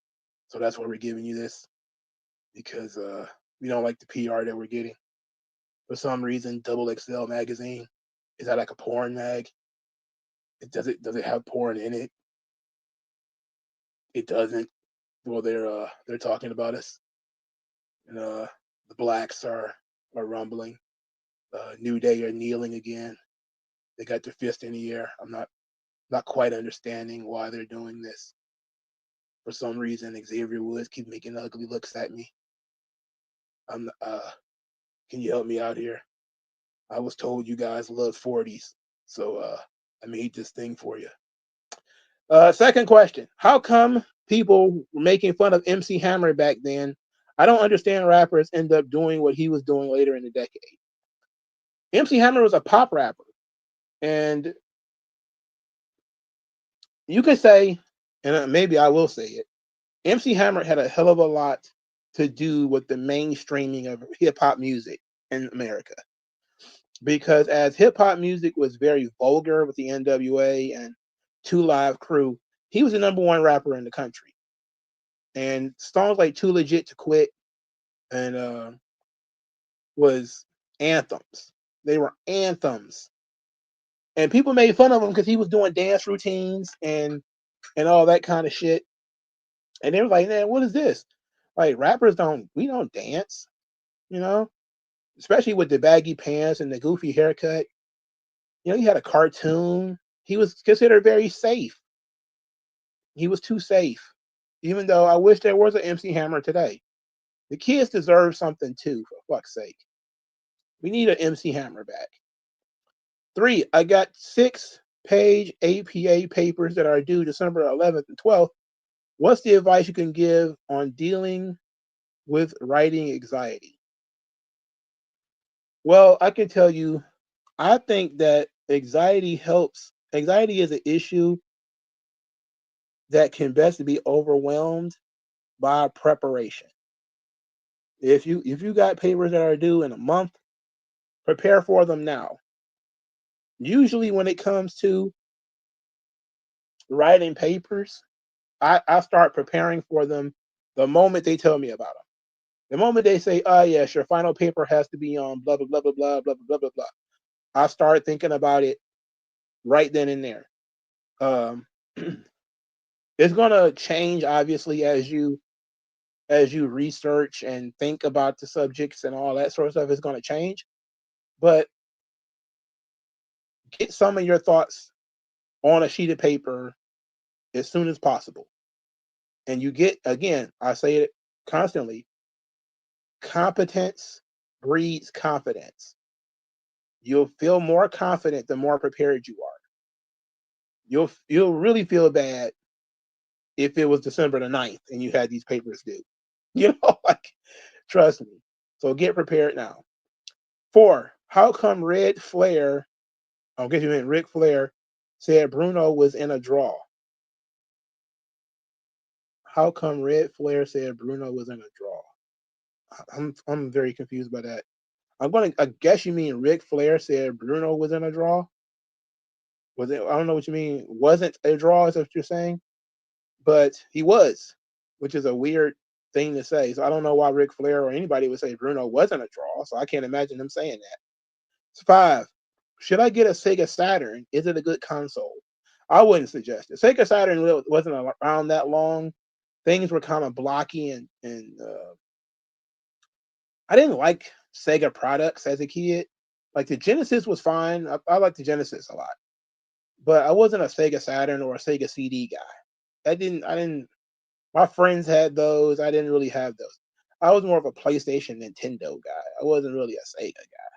So that's why we're giving you this, because we don't like the PR that we're getting. For some reason, Double XL magazine is that like a porn mag? Does it have porn in it? It doesn't. Well, they're talking about us, and the blacks are rumbling. New Day are kneeling again. They got their fist in the air. I'm not quite understanding why they're doing this. For some reason, Xavier Woods keep making ugly looks at me. I'm Can you help me out here? I was told you guys love 40s, so I made this thing for you. Second question: how come people were making fun of MC Hammer back then? I don't understand rappers end up doing what he was doing later in the decade. MC Hammer was a pop rapper, and you could say, and maybe I will say it, MC Hammer had a hell of a lot to do with the mainstreaming of hip hop music in America. Because as hip hop music was very vulgar with the NWA and Two Live Crew, he was the number one rapper in the country. And songs like Too Legit to Quit and was anthems. They were anthems. And people made fun of him because he was doing dance routines and all that kind of shit. And they were like, man, what is this? Like rappers we don't dance, you know? Especially with the baggy pants and the goofy haircut. You know, he had a cartoon. He was considered very safe. He was too safe. Even though I wish there was an MC Hammer today. The kids deserve something too, for fuck's sake. We need an MC Hammer back. 3, I got 6-page APA papers that are due December 11th and 12th. What's the advice you can give on dealing with writing anxiety? Well, I can tell you, I think that anxiety helps. Anxiety is an issue that can best be overwhelmed by preparation. If you got papers that are due in a month, prepare for them now. Usually when it comes to writing papers, I start preparing for them the moment they tell me about them. The moment they say, "Oh yes, your final paper has to be on blah blah blah blah blah blah blah blah blah," I start thinking about it right then and there. Um, it's gonna change obviously as you research and think about the subjects and all that sort of stuff. It's gonna change, but get some of your thoughts on a sheet of paper as soon as possible. And you get, again, I say it constantly, competence breeds confidence. You'll feel more confident the more prepared you are. You'll really feel bad if it was December the 9th and you had these papers due. Like, trust me. So get prepared now. 4, how come I'll get you in, Ric Flair said Bruno was in a draw? How come Red Flair said Bruno was in a draw? I'm very confused by that. I guess you mean Ric Flair said Bruno was in a draw? Was it? I don't know what you mean. Wasn't a draw? Is that what you're saying? But he was, which is a weird thing to say. So I don't know why Ric Flair or anybody would say Bruno wasn't a draw. So I can't imagine them saying that. It's 5. Should I get a Sega Saturn? Is it a good console? I wouldn't suggest it. Sega Saturn wasn't around that long. Things were kind of blocky and I didn't like Sega products as a kid. Like the Genesis was fine. I liked the Genesis a lot, but I wasn't a Sega Saturn or a Sega CD guy. I didn't. My friends had those. I didn't really have those. I was more of a PlayStation, Nintendo guy. I wasn't really a Sega guy.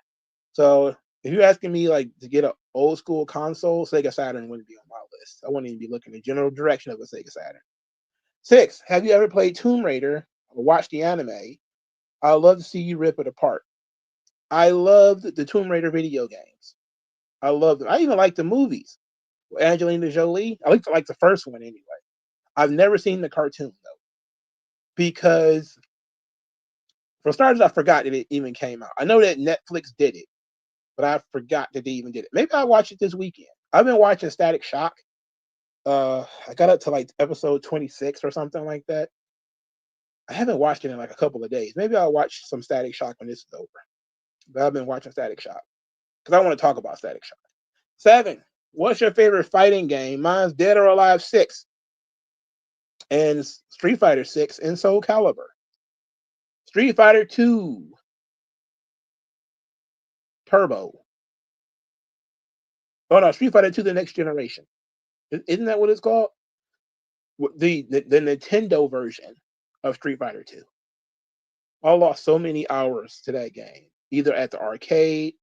So if you're asking me like to get an old school console, Sega Saturn wouldn't be on my list. I wouldn't even be looking in the general direction of a Sega Saturn. 6, have you ever played Tomb Raider or watched the anime? I love to see you rip it apart. I loved the Tomb Raider video games. I loved them. I even liked the movies. Angelina Jolie. I like the first one anyway. I've never seen the cartoon though, because for starters, I forgot that it even came out. I know that Netflix did it, but I forgot that they even did it. Maybe I'll watch it this weekend. I've been watching Static Shock. I got up to like episode 26 or something like that. I haven't watched it in like a couple of days. Maybe I'll watch some Static Shock when this is over. But I've been watching Static Shock because I want to talk about Static Shock. 7, What's your favorite fighting game? Mine's Dead or Alive 6 and Street Fighter 6 and Soul Calibur. Street Fighter 2 Turbo. Oh no, Street Fighter 2 The Next Generation. Isn't that what it's called? The Nintendo version of Street Fighter 2. I lost so many hours to that game, either at the arcade,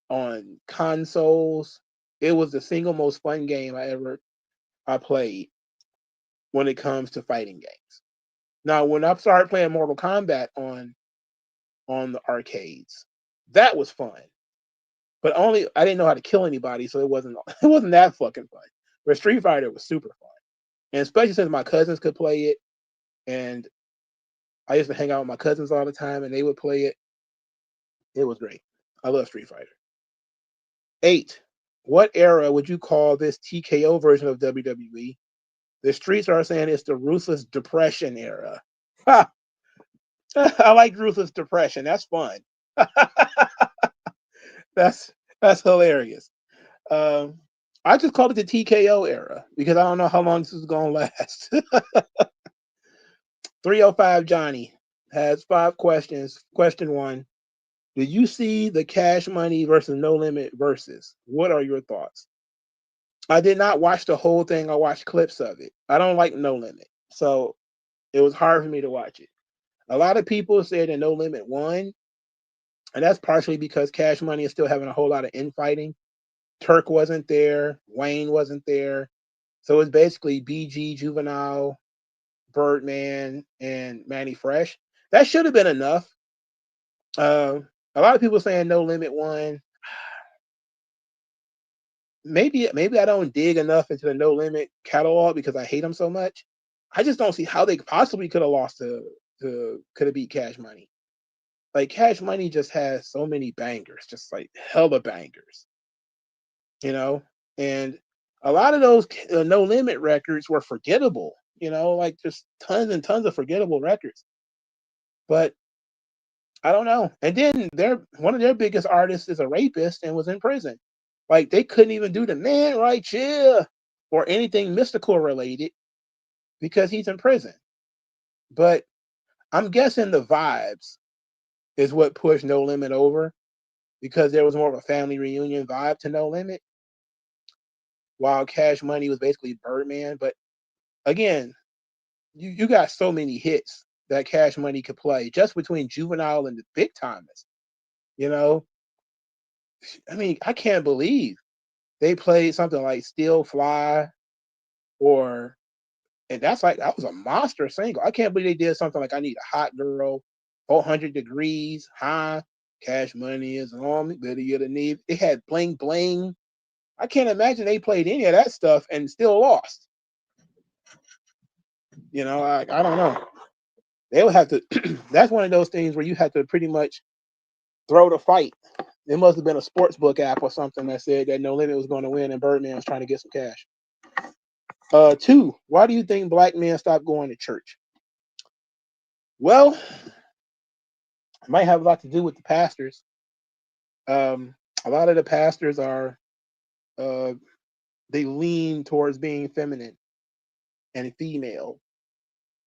on consoles. It was the single most fun game I played when it comes to fighting games. Now, when I started playing Mortal Kombat on the arcades, that was fun. But only I didn't know how to kill anybody, so it wasn't that fucking fun. But Street Fighter was super fun. And especially since my cousins could play it, and I used to hang out with my cousins all the time, and they would play it. It was great. I love Street Fighter. 8. What era would you call this TKO version of WWE? The streets are saying it's the Ruthless Depression era. Ha! I like Ruthless Depression. That's fun. that's hilarious. I just called it the TKO era because I don't know how long this is gonna last. 305 Johnny has 5 questions. Question 1. Do you see the Cash Money versus No Limit versus? What are your thoughts? I did not watch the whole thing. I watched clips of it. I don't like No Limit, so it was hard for me to watch it. A lot of people said that No Limit won, and that's partially because Cash Money is still having a whole lot of infighting. Turk wasn't there. Wayne wasn't there. So it's basically BG, Juvenile, Birdman, and Manny Fresh. That should have been enough. A lot of people saying No Limit won. Maybe I don't dig enough into the No Limit catalog because I hate them so much. I just don't see how they possibly could have lost could have beat Cash Money. Like Cash Money just has so many bangers, just like hella bangers, you know. And a lot of those No Limit records were forgettable, like just tons and tons of forgettable records. But I don't know. And then one of their biggest artists is a rapist and was in prison. Like they couldn't even do the man right here or anything mystical related because he's in prison. But I'm guessing the vibes is what pushed No Limit over because there was more of a family reunion vibe to No Limit, while Cash Money was basically Birdman. But again, you got so many hits that Cash Money could play just between Juvenile and the Big Timers. I mean, I can't believe they played something like Still Fly and that was a monster single. I can't believe they did something like I Need a Hot Girl, 400 Degrees, High, Cash Money is on me, better get a need. It had Bling Bling. I can't imagine they played any of that stuff and still lost. I don't know. They would have to, that's one of those things where you have to pretty much throw the fight. It must have been a sports book app or something that said that No Limit was going to win and Birdman was trying to get some cash. 2, why do you think black men stopped going to church? Well, it might have a lot to do with the pastors. A lot of the pastors are, they lean towards being feminine and female.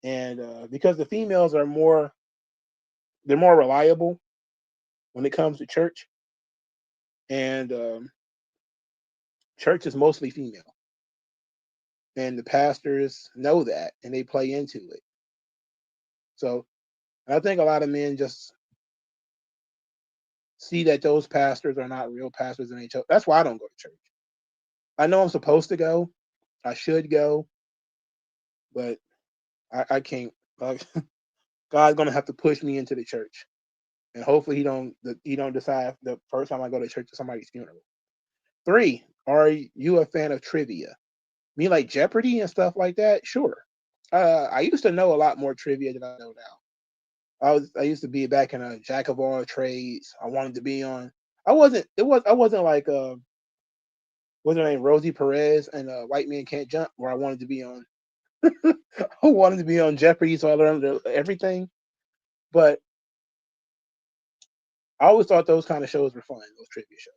And because the females are they're more reliable when it comes to church. And church is mostly female. And the pastors know that and they play into it. So I think a lot of men just see that those pastors are not real pastors and that's why I don't go to church. I know I'm supposed to go. I should go, but I can't. God's gonna have to push me into the church, and hopefully he don't decide the first time I go to church to somebody's funeral. 3, are you a fan of trivia? Me like Jeopardy and stuff like that? Sure. I used to know a lot more trivia than I know now. I used to be back in a jack of all trades. I wanted to be on. I wasn't like what's her name, Rosie Perez and White Men Can't Jump, where I wanted to be on. I wanted to be on Jeopardy, so I learned everything. But I always thought those kind of shows were fun, those trivia shows.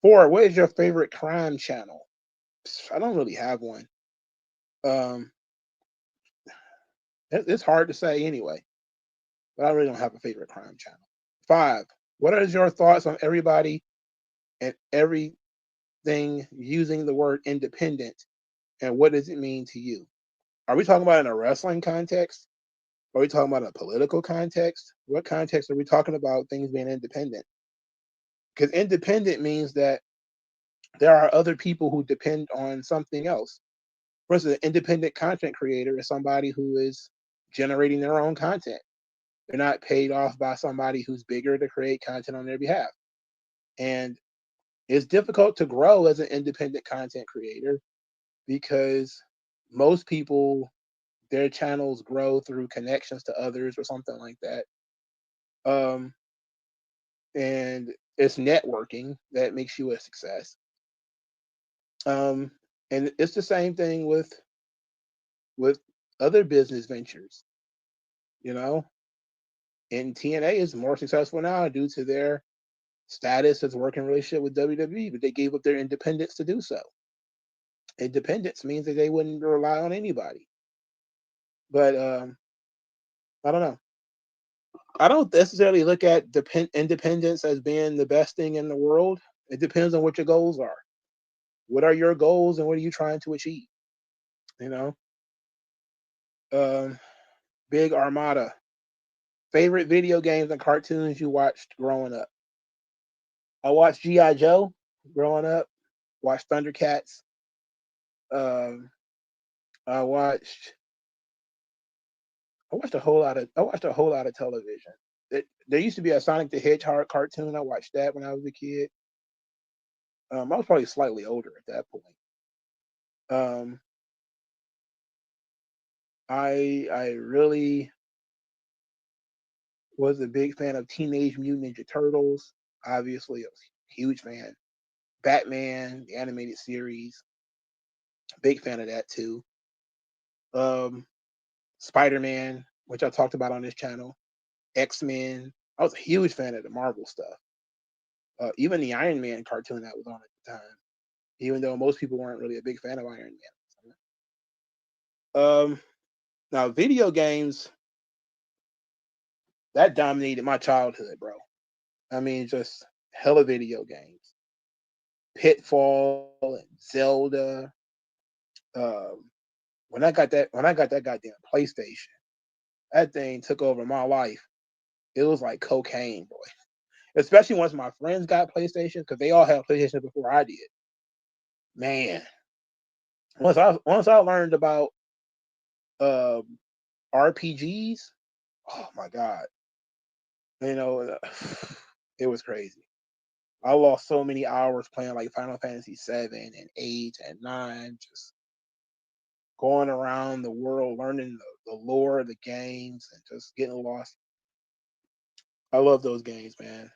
4, what is your favorite crime channel? I don't really have one. Um, it's hard to say anyway, but I really don't have a favorite crime channel. 5, what is your thoughts on everybody and everything using the word independent, and what does it mean to you? Are we talking about in a wrestling context? Are we talking about a political context? What context are we talking about things being independent? Because independent means that there are other people who depend on something else. For instance, an independent content creator is somebody who is generating their own content. They're not paid off by somebody who's bigger to create content on their behalf. And it's difficult to grow as an independent content creator because most people, their channels grow through connections to others or something like that. Um, and it's networking that makes you a success. Um, and it's the same thing with other business ventures, you know. And TNA is more successful now due to their status as a working relationship with WWE, but they gave up their independence to do so. Independence means that they wouldn't rely on anybody. But I don't know. I don't necessarily look at independence as being the best thing in the world. It depends on what your goals are. What are your goals and what are you trying to achieve? You know, um, Big Armada. Favorite video games and cartoons you watched growing up? I watched GI Joe growing up. Watched Thundercats. Um, I watched I watched a whole lot of television. There used to be a Sonic the Hedgehog cartoon. I watched that when I was a kid. I was probably slightly older at that point. Um, I really was a big fan of Teenage Mutant Ninja Turtles. Obviously, I was a huge fan. Batman, the animated series, big fan of that too. Um, Spider-Man, which I talked about on this channel. X-Men. I was a huge fan of the Marvel stuff. Even the Iron Man cartoon that was on at the time, even though most people weren't really a big fan of Iron Man. Now video games that dominated my childhood, bro. I mean, just hella video games, Pitfall and Zelda. Um, when I got that goddamn PlayStation, that thing took over my life. It was like cocaine, boy. Especially once my friends got PlayStation, because they all had PlayStation before I did. Man, once I learned about um, RPGs, oh my god, you know, it was crazy. I lost so many hours playing like Final Fantasy 7 and 8 and 9, just going around the world learning the lore of the games and just getting lost. I love those games, man.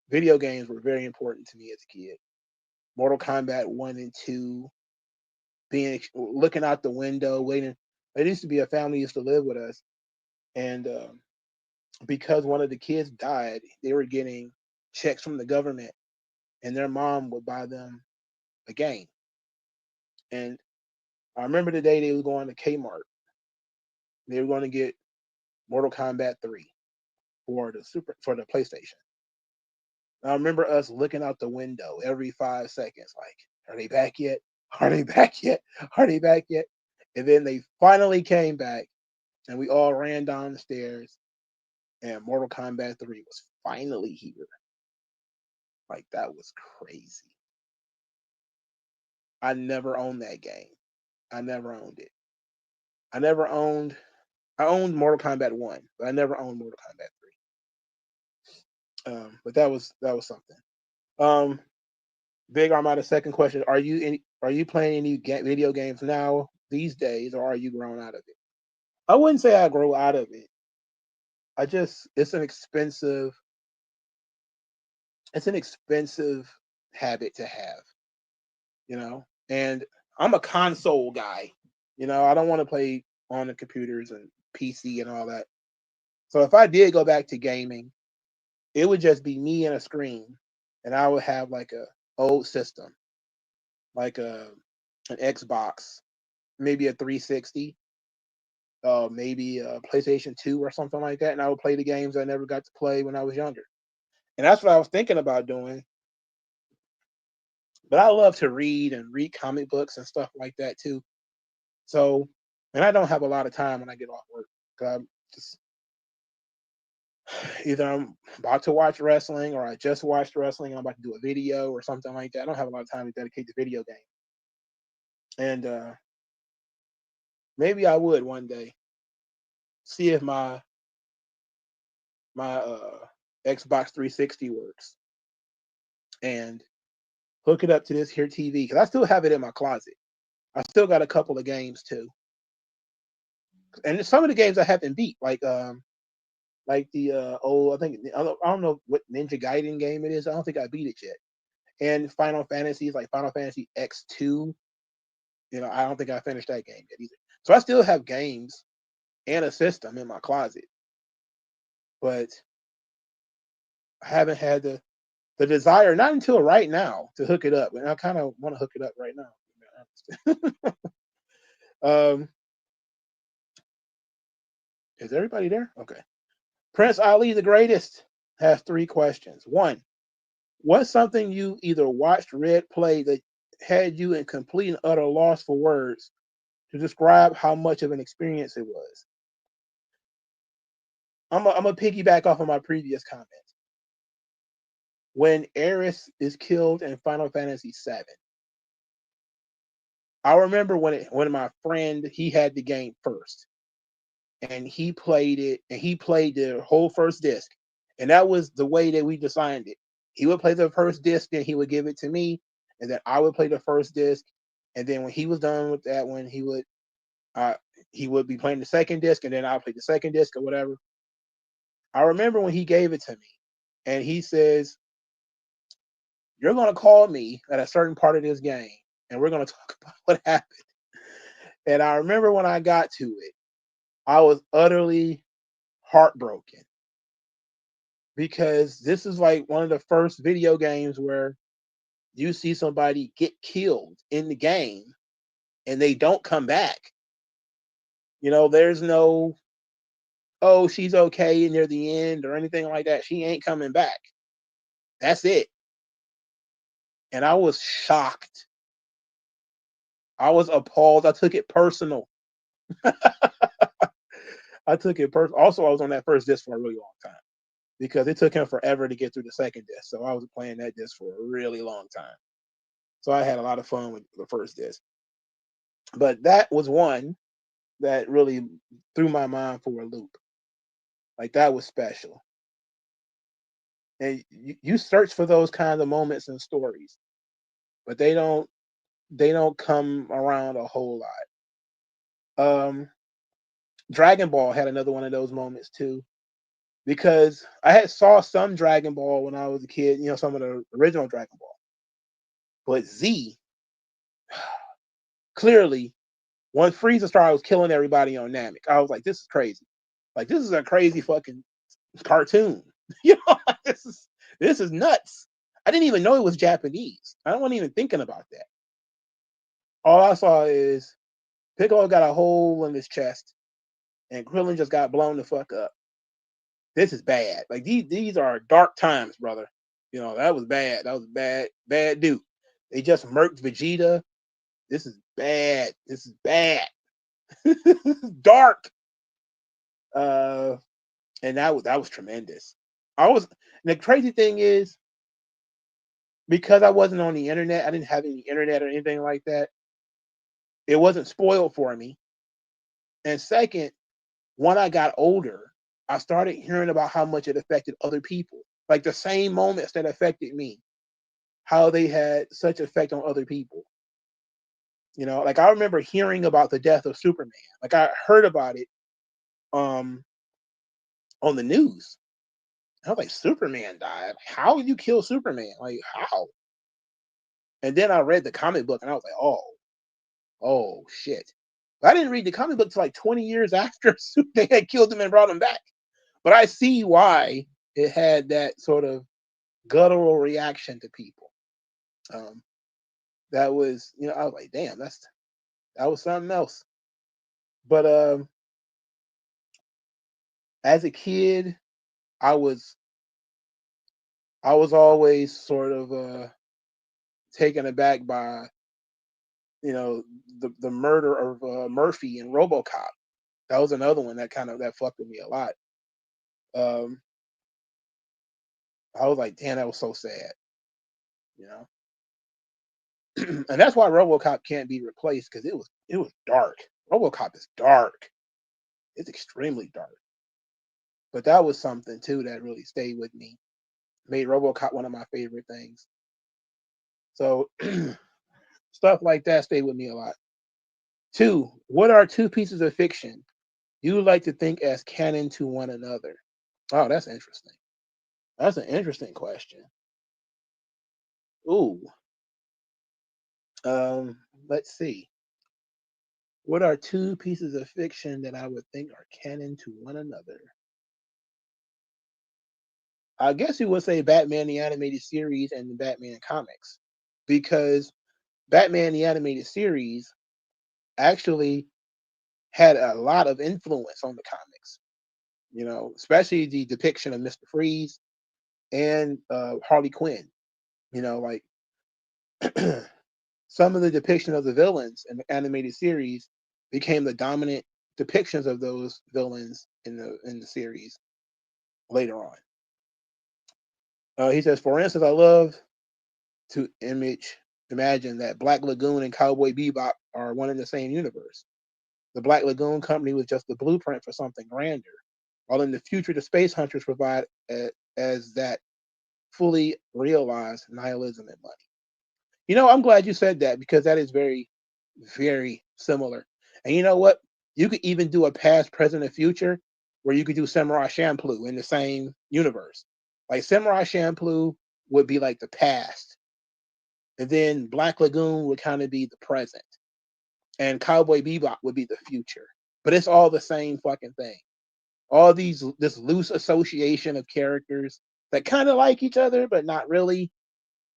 Video games were very important to me as a kid. Mortal Kombat 1 and 2, being looking out the window, waiting. There used to be a family used to live with us, and because one of the kids died, they were getting checks from the government, and their mom would buy them a game. And I remember the day they were going to Kmart. They were going to get Mortal Kombat 3 for the PlayStation. I remember us looking out the window every 5 seconds, like, are they back yet? Are they back yet? Are they back yet? And then they finally came back, and we all ran down the stairs, and Mortal Kombat 3 was finally here. Like, that was crazy. I never owned that game. I never owned it. I never owned. I owned Mortal Kombat 1, but I never owned Mortal Kombat 3. But that was something. Um, Big Armada. Second question: Are you playing any video games now these days, or are you grown out of it? I wouldn't say I grow out of it. I just it's an expensive habit to have, you know. And I'm a console guy, you know. I don't want to play on the computers and PC and all that. So if I did go back to gaming, it would just be me and a screen, and I would have like old system, like an Xbox, maybe a 360, maybe a PlayStation 2 or something like that, and I would play the games I never got to play when I was younger. And that's what I was thinking about doing. But I love to read comic books and stuff like that too. So, and I don't have a lot of time when I get off work. 'Cause I'm just either I'm about to watch wrestling or I just watched wrestling and I'm about to do a video or something like that. I don't have a lot of time to dedicate to video game. And maybe I would one day see if my Xbox 360 works and hook it up to this here TV because I still have it in my closet. I still got a couple of games too, and some of the games I haven't beat, like the I don't know what Ninja Gaiden game it is. I don't think I beat it yet. And Final Fantasies like Final Fantasy X2. I don't think I finished that game yet either. So I still have games and a system in my closet, but I haven't had the desire, not until right now, to hook it up. And I kind of want to hook it up right now. Is everybody there? Okay. Prince Ali the Greatest has 3 questions. 1, what's something you either watched, read, played that had you in complete and utter loss for words to describe how much of an experience it was? I'm a piggyback off of my previous comment. When Aerith is killed in Final Fantasy VII, I remember when my friend, he had the game first, and he played it, and he played the whole first disc, and that was the way that we designed it. He would play the first disc, then he would give it to me, and then I would play the first disc, and then when he was done with that one, he would be playing the second disc, and then I'll play the second disc or whatever. I remember when he gave it to me, and he says, "You're going to call me at a certain part of this game, and we're going to talk about what happened." And I remember when I got to it, I was utterly heartbroken because this is like one of the first video games where you see somebody get killed in the game and they don't come back. There's no, oh, she's okay near the end or anything like that. She ain't coming back. That's it. And I was shocked. I was appalled. I took it personal. I took it personal. Also, I was on that first disc for a really long time because it took him forever to get through the second disc. So I was playing that disc for a really long time. So I had a lot of fun with the first disc. But that was one that really threw my mind for a loop. Like, that was special. And you search for those kinds of moments and stories, but they don't come around a whole lot. Dragon Ball had another one of those moments too, because I had saw some Dragon Ball when I was a kid, some of the original Dragon Ball. But Z, clearly, when Frieza started was killing everybody on Namek, I was like, this is crazy. Like, this is a crazy fucking cartoon. This is nuts. I didn't even know it was Japanese. I wasn't even thinking about that. All I saw is Piccolo got a hole in his chest, and Krillin just got blown the fuck up. This is bad. Like, these are dark times, brother. That was bad. That was bad dude. They just murked Vegeta. This is bad. This is bad. Dark. And that was tremendous. And the crazy thing is, because I wasn't on the internet, I didn't have any internet or anything like that. It wasn't spoiled for me. And second, when I got older, I started hearing about how much it affected other people. Like, the same moments that affected me, how they had such effect on other people. Like, I remember hearing about the death of Superman. Like, I heard about it on the news. I was like, Superman died. How would you kill Superman? Like, how? And then I read the comic book and I was like, oh shit. But I didn't read the comic book till like 20 years after they had killed him and brought him back. But I see why it had that sort of guttural reaction to people. Um, that was, I was like, damn, that was something else. But as a kid, I was I was always sort of taken aback by the murder of Murphy in RoboCop. That was another one that fucked with me a lot. Um, I was like, damn, that was so sad, you know. And that's why RoboCop can't be replaced because it was dark. RoboCop is dark. It's extremely dark. But that was something too that really stayed with me. Made RoboCop one of my favorite things. So stuff like that stayed with me a lot. Two, what are two pieces of fiction you would like to think as canon to one another? Oh, that's interesting. That's an interesting question. Ooh. Um, let's see. What are two pieces of fiction that I would think are canon to one another? I guess you would say Batman the Animated Series and the Batman comics. Because Batman the Animated Series actually had a lot of influence on the comics, especially the depiction of Mr. Freeze and Harley Quinn. Like some of the depiction of the villains in the animated series became the dominant depictions of those villains in the series later on. He says, for instance, I love to imagine that Black Lagoon and Cowboy Bebop are one in the same universe. The Black Lagoon Company was just the blueprint for something grander, while in the future, the Space Hunters provide as that fully realized nihilism and money. I'm glad you said that because that is very, very similar. And you know what? You could even do a past, present, and future where you could do Samurai Champloo in the same universe. Like Samurai Champloo would be like the past, and then Black Lagoon would kind of be the present, and Cowboy Bebop would be the future. But it's all the same fucking thing. All this loose association of characters that kind of like each other, but not really.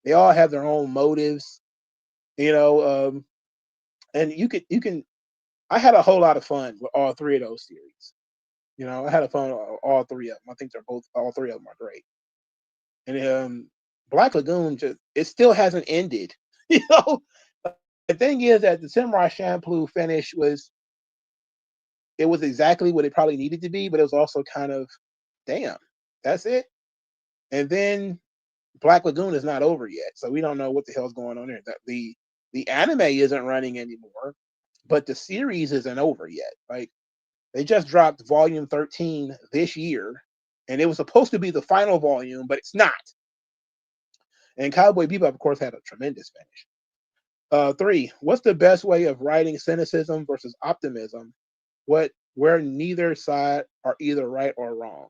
They all have their own motives, you know. And you can. I had a whole lot of fun with all three of those series. I had a fun with all three of them. I think all three of them are great. And Black Lagoon it still hasn't ended. You know, the thing is that the Samurai Champloo finish was exactly what it probably needed to be, but it was also kind of damn, that's it. And then Black Lagoon is not over yet, so we don't know what the hell's going on there. The anime isn't running anymore, but the series isn't over yet. Like they just dropped volume 13 this year, and it was supposed to be the final volume, but it's not. And Cowboy Bebop, of course, had a tremendous finish. Three, what's the best way of writing cynicism versus optimism? Where neither side are either right or wrong?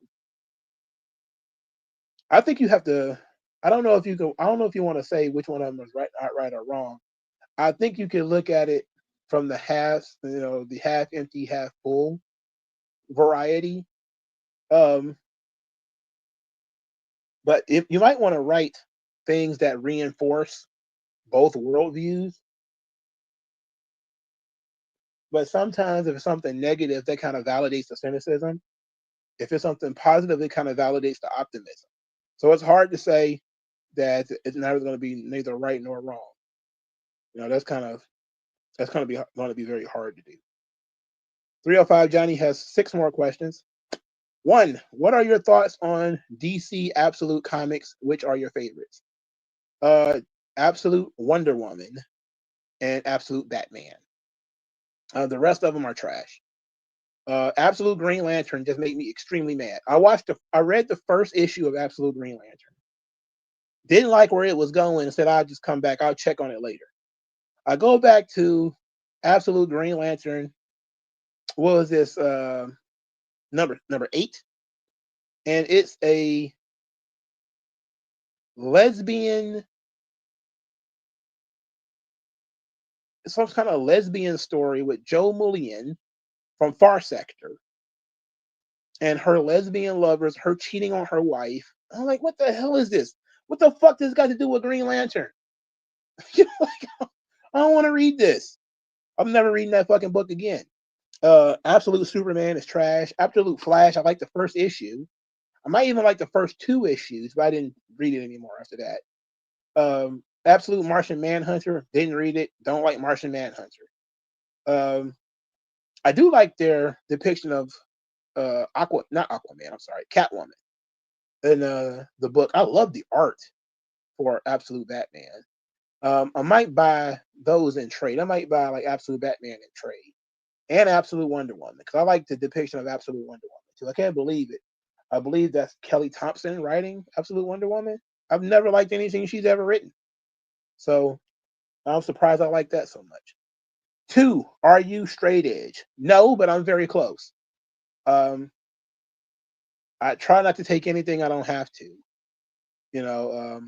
I think you have to. I don't know if you can. I don't know if you want to say which one of them is right, not right or wrong. I think you can look at it from the the half empty, half full variety. Um, but if you might want to write things that reinforce both worldviews, but sometimes if it's something negative, that kind of validates the cynicism. If it's something positive, it kind of validates the optimism. So it's hard to say that it's never going to be neither right nor wrong. That's going to be very hard to do. 305 Johnny has 6 more questions. One, what are your thoughts on DC Absolute Comics? Which are your favorites? Uh, Absolute Wonder Woman and Absolute Batman. The rest of them are trash. Absolute Green Lantern just made me extremely mad. I read the first issue of Absolute Green Lantern. Didn't like where it was going and said I'll just come back. I'll check on it later. I go back to Absolute Green Lantern. What was this? Number 8, and it's a lesbian, some kind of lesbian story with Joe Mullion from Far Sector and her lesbian lovers, her cheating on her wife. I'm like, what the hell is this? What the fuck does this got to do with Green Lantern? Like, I don't want to read this. I'm never reading that fucking book again. Absolute Superman is trash. Absolute Flash, I like the first issue. I might even like the first two issues, but I didn't read it anymore after that. Absolute Martian Manhunter, didn't read it. Don't like Martian Manhunter. Um, I do like their depiction of not Aquaman. I'm sorry, Catwoman in the book. I love the art for Absolute Batman. I might buy those in trade. I might buy like Absolute Batman in trade and Absolute Wonder Woman because I like the depiction of Absolute Wonder Woman too. I can't believe it. I believe that's Kelly Thompson writing Absolute Wonder Woman. I've never liked anything she's ever written, so I'm surprised I like that so much. 2, are you straight edge? No, but I'm very close. Um, I try not to take anything I don't have to, you know.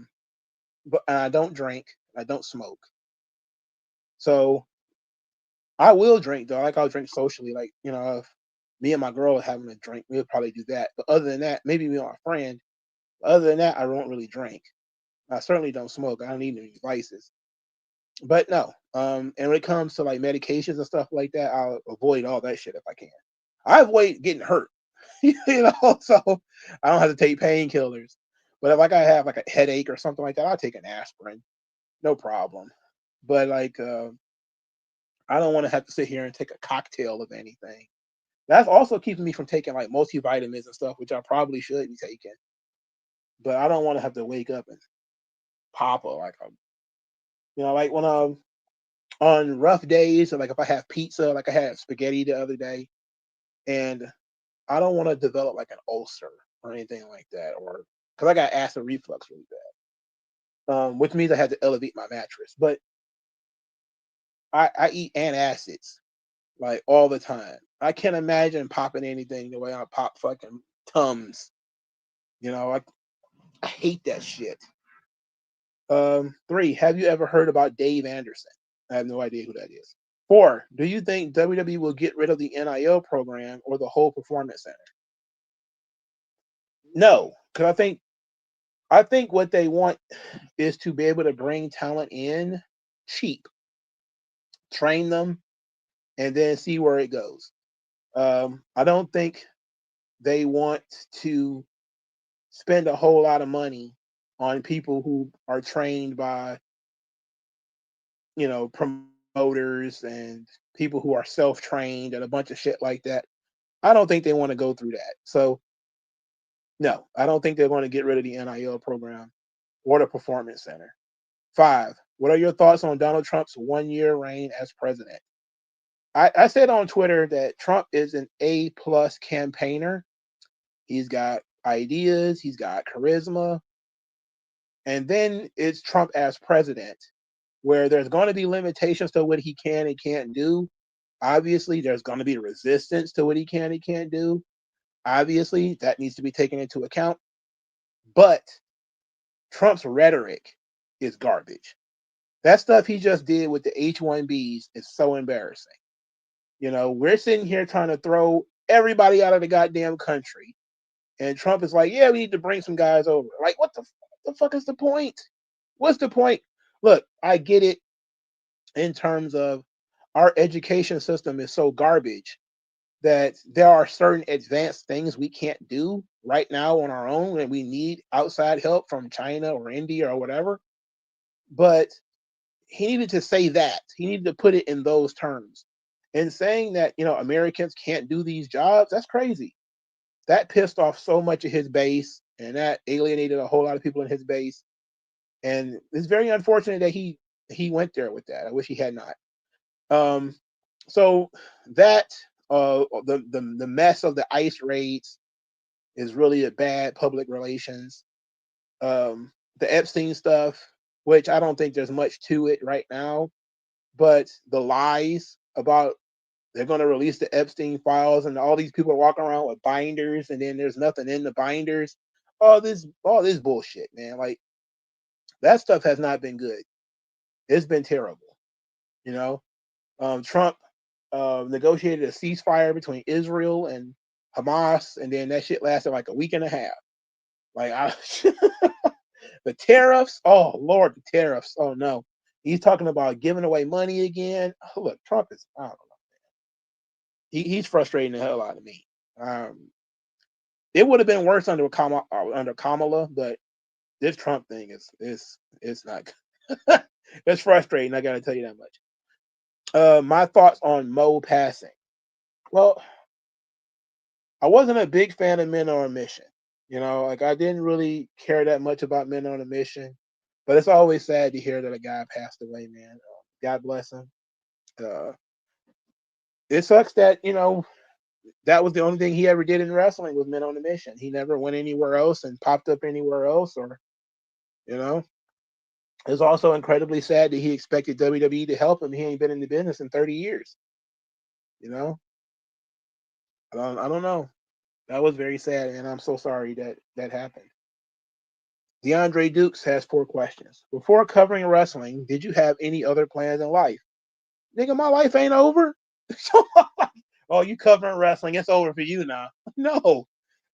But I don't drink. I don't smoke. So I will drink though. Like I'll drink socially. Like if me and my girl are having a drink, we'll probably do that. But other than that, maybe me and my friend. Other than that, I won't really drink. I certainly don't smoke. I don't need any vices. But no. And when it comes to like medications and stuff like that, I'll avoid all that shit if I can. I avoid getting hurt. So I don't have to take painkillers. But if like I have like a headache or something like that, I'll take an aspirin. No problem. But like I don't want to have to sit here and take a cocktail of anything. That's also keeping me from taking like multivitamins and stuff, which I probably should be taking. But I don't want to have to wake up and pop a like a like when on rough days or like if I have pizza, like I had spaghetti the other day, and I don't want to develop like an ulcer or anything like that, or because I got acid reflux really bad, which means I had to elevate my mattress. But I eat antacids like all the time. I can't imagine popping anything the way I pop fucking Tums. I hate that shit. 3, have you ever heard about Dave Anderson? I have no idea who that is. 4, do you think WWE will get rid of the NIL program or the whole performance center? No, because I think what they want is to be able to bring talent in cheap, train them, and then see where it goes. I don't think they want to spend a whole lot of money on people who are trained by promoters and people who are self-trained and a bunch of shit like that. I don't think they want to go through that. So no, I don't think they're going to get rid of the NIL program or the performance center. 5, what are your thoughts on Donald Trump's 1-year reign as president? I said on Twitter that Trump is an A+ campaigner. He's got ideas, he's got charisma, and then it's Trump as president, where there's going to be limitations to what he can and can't do. Obviously, there's going to be resistance to what he can and can't do. Obviously, that needs to be taken into account. But Trump's rhetoric is garbage. That stuff he just did with the H-1Bs is so embarrassing. We're sitting here trying to throw everybody out of the goddamn country. And Trump is like, yeah, we need to bring some guys over. Like, what the fuck is the point? What's the point? Look, I get it in terms of our education system is so garbage that there are certain advanced things we can't do right now on our own and we need outside help from China or India or whatever. But he needed to say that. He needed to put it in those terms. And saying that, Americans can't do these jobs, that's crazy. That pissed off so much of his base and that alienated a whole lot of people in his base. And it's very unfortunate that he went there with that. I wish he had not. So that the mess of the ICE raids is really a bad public relations. The Epstein stuff, which I don't think there's much to it right now, but the lies about they're going to release the Epstein files and all these people are walking around with binders and then there's nothing in the binders. All this bullshit, man. Like that stuff has not been good. It's been terrible. Trump negotiated a ceasefire between Israel and Hamas, and then that shit lasted like a week and a half. Like the tariffs, oh Lord, the tariffs, oh no. He's talking about giving away money again. Oh, look, Trump is, I don't know. He's frustrating the hell out of me. It would have been worse under Kamala, but this Trump thing is not good. It's frustrating. I got to tell you that much. My thoughts on Mo passing. Well, I wasn't a big fan of Men on a Mission. Like I didn't really care that much about Men on a Mission, but it's always sad to hear that a guy passed away, man. God bless him. Uh, it sucks that, that was the only thing he ever did in wrestling was Men on a Mission. He never went anywhere else and popped up anywhere else, or, you know. It's also incredibly sad that he expected WWE to help him. He ain't been in the business in 30 years. I don't know. That was very sad, and I'm so sorry that happened. DeAndre Dukes has 4 questions. Before covering wrestling, did you have any other plans in life? Nigga, my life ain't over. Oh, you covering wrestling? It's over for you now. No.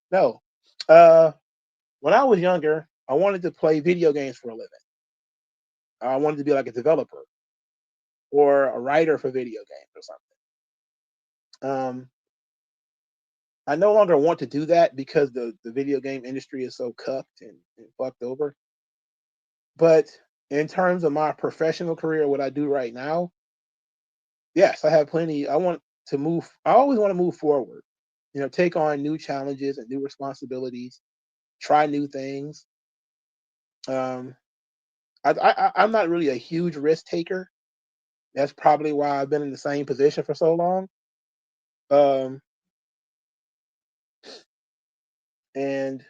When I was younger, I wanted to play video games for a living. I wanted to be like a developer or a writer for video games or something. I no longer want to do that because the video game industry is so cuffed and fucked over. But in terms of my professional career, what I do right now, yes, I have plenty. I always want to move forward, take on new challenges and new responsibilities, try new things. I'm not really a huge risk taker. That's probably why I've been in the same position for so long. And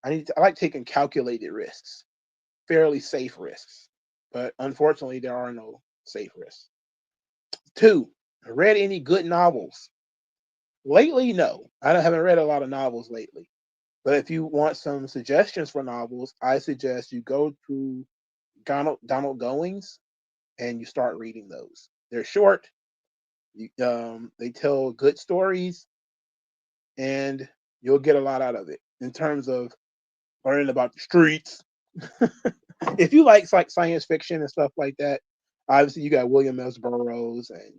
I like taking calculated risks, fairly safe risks. But unfortunately, there are no safe risks. 2, read any good novels? Lately, no. Haven't read a lot of novels lately. But if you want some suggestions for novels, I suggest you go to Donald Goings and you start reading those. They're short. They tell good stories, and you'll get a lot out of it in terms of learning about the streets. If you like science fiction and stuff like that, obviously you got William S. Burroughs and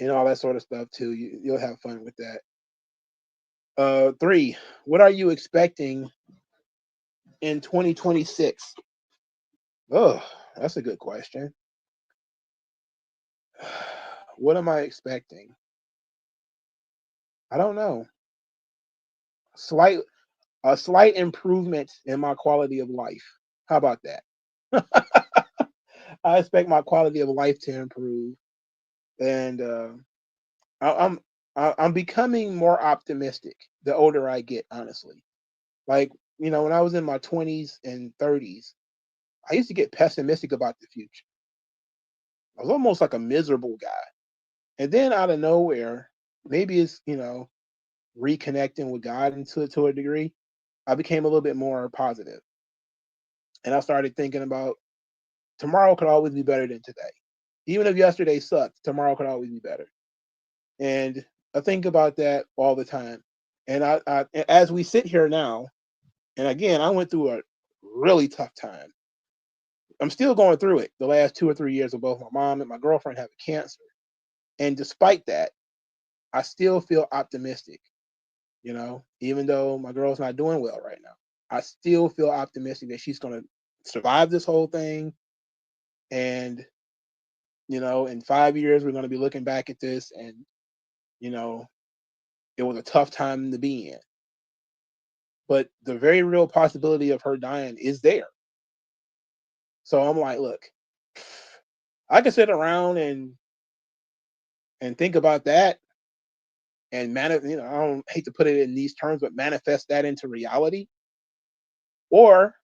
and all that sort of stuff too. You'll have fun with that. 3, what are you expecting in 2026? Oh, that's a good question. What am I expecting? I don't know. A slight improvement in my quality of life. How about that? I expect my quality of life to improve, and I'm I'm becoming more optimistic the older I get. Honestly, like when I was in my 20s and 30s, I used to get pessimistic about the future. I was almost like a miserable guy, and then out of nowhere, maybe it's reconnecting with God to a degree, I became a little bit more positive, and I started thinking about tomorrow could always be better than today. Even if yesterday sucked, tomorrow could always be better. And I think about that all the time. And as we sit here now, and again, I went through a really tough time. I'm still going through it. The last 2 or 3 years of both my mom and my girlfriend having cancer, and despite that, I still feel optimistic. Even though my girl's not doing well right now, I still feel optimistic that she's going to survive this whole thing. And in 5 years, we're going to be looking back at this, and it was a tough time to be in. But the very real possibility of her dying is there. So I'm like, look, I can sit around and think about that and I don't hate to put it in these terms, but manifest that into reality. Or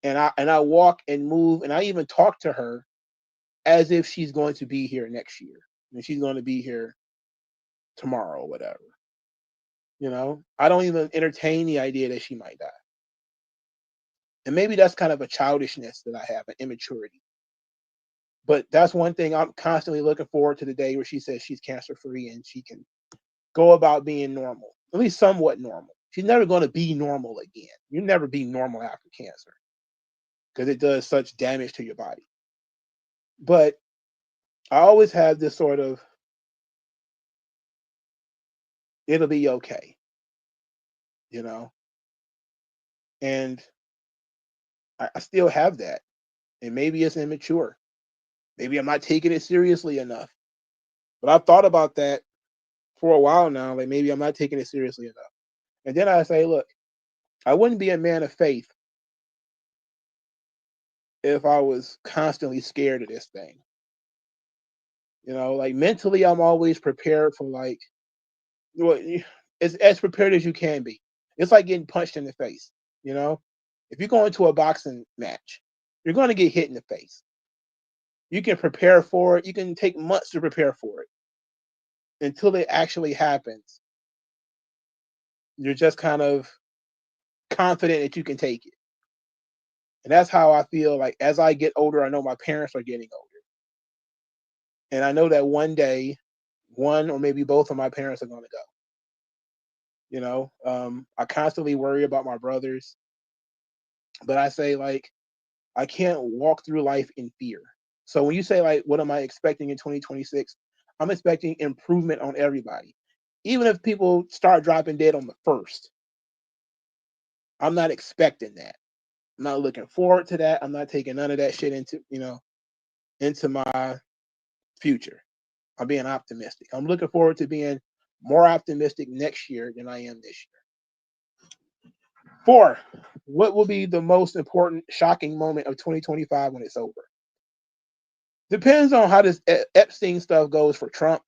I walk and move, and I even talk to her as if she's going to be here next year, and she's going to be here tomorrow or whatever. I don't even entertain the idea that she might die. And maybe that's kind of a childishness that I have, an immaturity. But that's one thing I'm constantly looking forward to, the day where she says she's cancer free and she can go about being normal, at least somewhat normal. she's never going to be normal again. You'll never be normal after cancer because it does such damage to your body. But I always have this sort of, it'll be okay, you know? And I still have that. And maybe it's immature. Maybe I'm not taking it seriously enough. But I've thought about that for a while now. Like, maybe I'm not taking it seriously enough. And then I say, look, I wouldn't be a man of faith if I was constantly scared of this thing. You know, like mentally, I'm always prepared for like, well, as prepared as you can be. It's like getting punched in the face. You know, if you go into a boxing match, you're going to get hit in the face. You can prepare for it. You can take months to prepare for it until it actually happens. You're just kind of confident that you can take it. And that's how I feel like as I get older, I know my parents are getting older. And I know that one day, one or maybe both of my parents are going to go. You know, I constantly worry about my brothers, but I say, like, I can't walk through life in fear. So when you say, like, what am I expecting in 2026? I'm expecting improvement on everybody. Even if people start dropping dead on the first, I'm not expecting that. I'm not looking forward to that. I'm not taking none of that shit into my future. I'm being optimistic. I'm looking forward to being more optimistic next year than I am this year. 4, what will be the most important shocking moment of 2025 when it's over? Depends on how this Epstein stuff goes for Trump.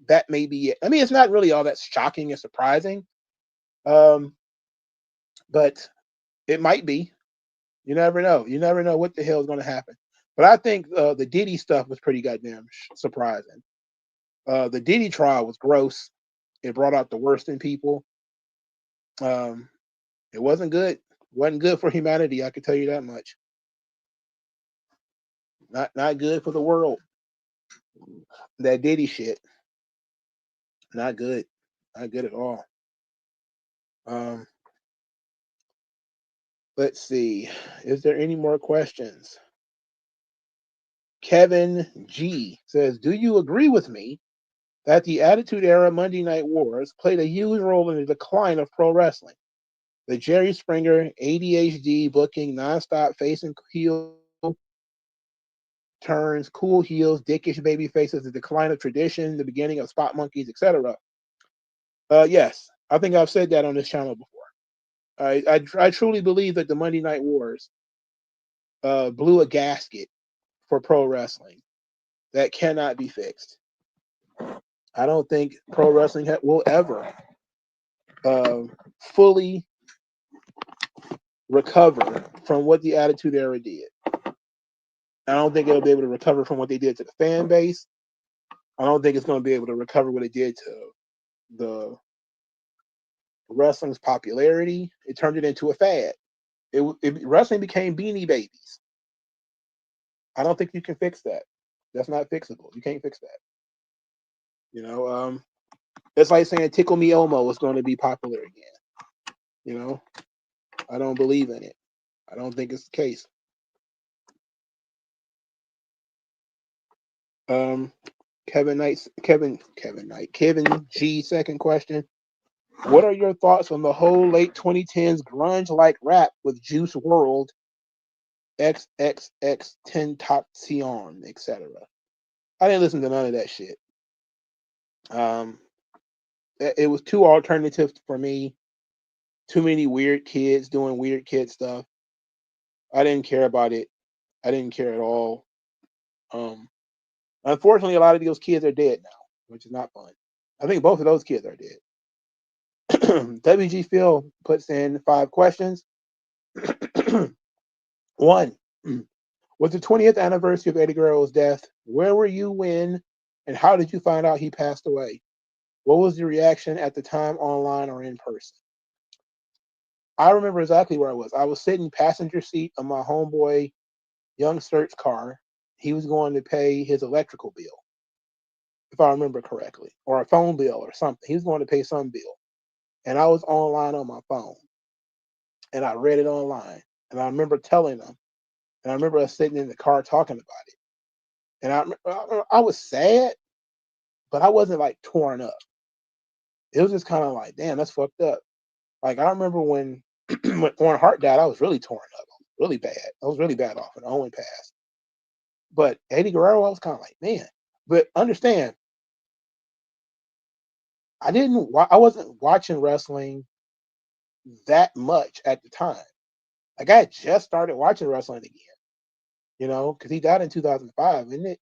That may be it. I mean, it's not really all that shocking and surprising, but it might be. You never know. You never know what the hell is going to happen. But I think the Diddy stuff was pretty goddamn surprising. The Diddy trial was gross. It brought out the worst in people. It wasn't good. Wasn't good for humanity. I can tell you that much. Not good for the world. That Diddy shit. Not good. Not good at all. Let's see. Is there any more questions? Kevin G says, do you agree with me that the Attitude Era Monday Night Wars played a huge role in the decline of pro wrestling? The Jerry Springer, ADHD booking, nonstop face and heel turns, cool heels, dickish baby faces, the decline of tradition, the beginning of spot monkeys, etc. Yes, I think I've said that on this channel before. I truly believe that the Monday Night Wars blew a gasket for pro wrestling that cannot be fixed. I don't think pro wrestling will ever fully recover from what the Attitude Era did. I don't think it'll be able to recover from what they did to the fan base. I don't think it's going to be able to recover what it did to the wrestling's popularity. It turned it into a fad. Wrestling became Beanie Babies. I don't think you can fix that. That's not fixable. You can't fix that. You know, it's like saying Tickle Me Elmo is going to be popular again. You know, I don't believe in it. I don't think it's the case. Kevin G, second question. What are your thoughts on the whole late 2010s grunge-like rap with Juice WRLD, XXX Tentacion, etc.? I didn't listen to none of that shit. It was too alternative for me. Too many weird kids doing weird kid stuff. I didn't care about it. I didn't care at all. Unfortunately, a lot of those kids are dead now, which is not fun. I think both of those kids are dead. WG Phil puts in 5 questions. 1. With the 20th anniversary of Eddie Guerrero's death, where were you when and how did you find out he passed away? What was your reaction at the time, online or in person? I remember exactly where I was. I was sitting passenger seat of my homeboy Young Sturt's car. He was going to pay his electrical bill, if I remember correctly, or a phone bill or something. He was going to pay some bill. and I was online on my phone, and I read it online, and I remember telling them, and I remember us sitting in the car talking about it, and I was sad, but I wasn't like torn up. It was just kind of like, damn, that's fucked up. Like I remember when when Owen Hart died, I was really torn up, really bad. I was really bad off, and Owen passed. But Eddie Guerrero, I was kind of like, man. But understand, I wasn't watching wrestling that much at the time. Like I had just started watching wrestling again, because he died in 2005, isn't it?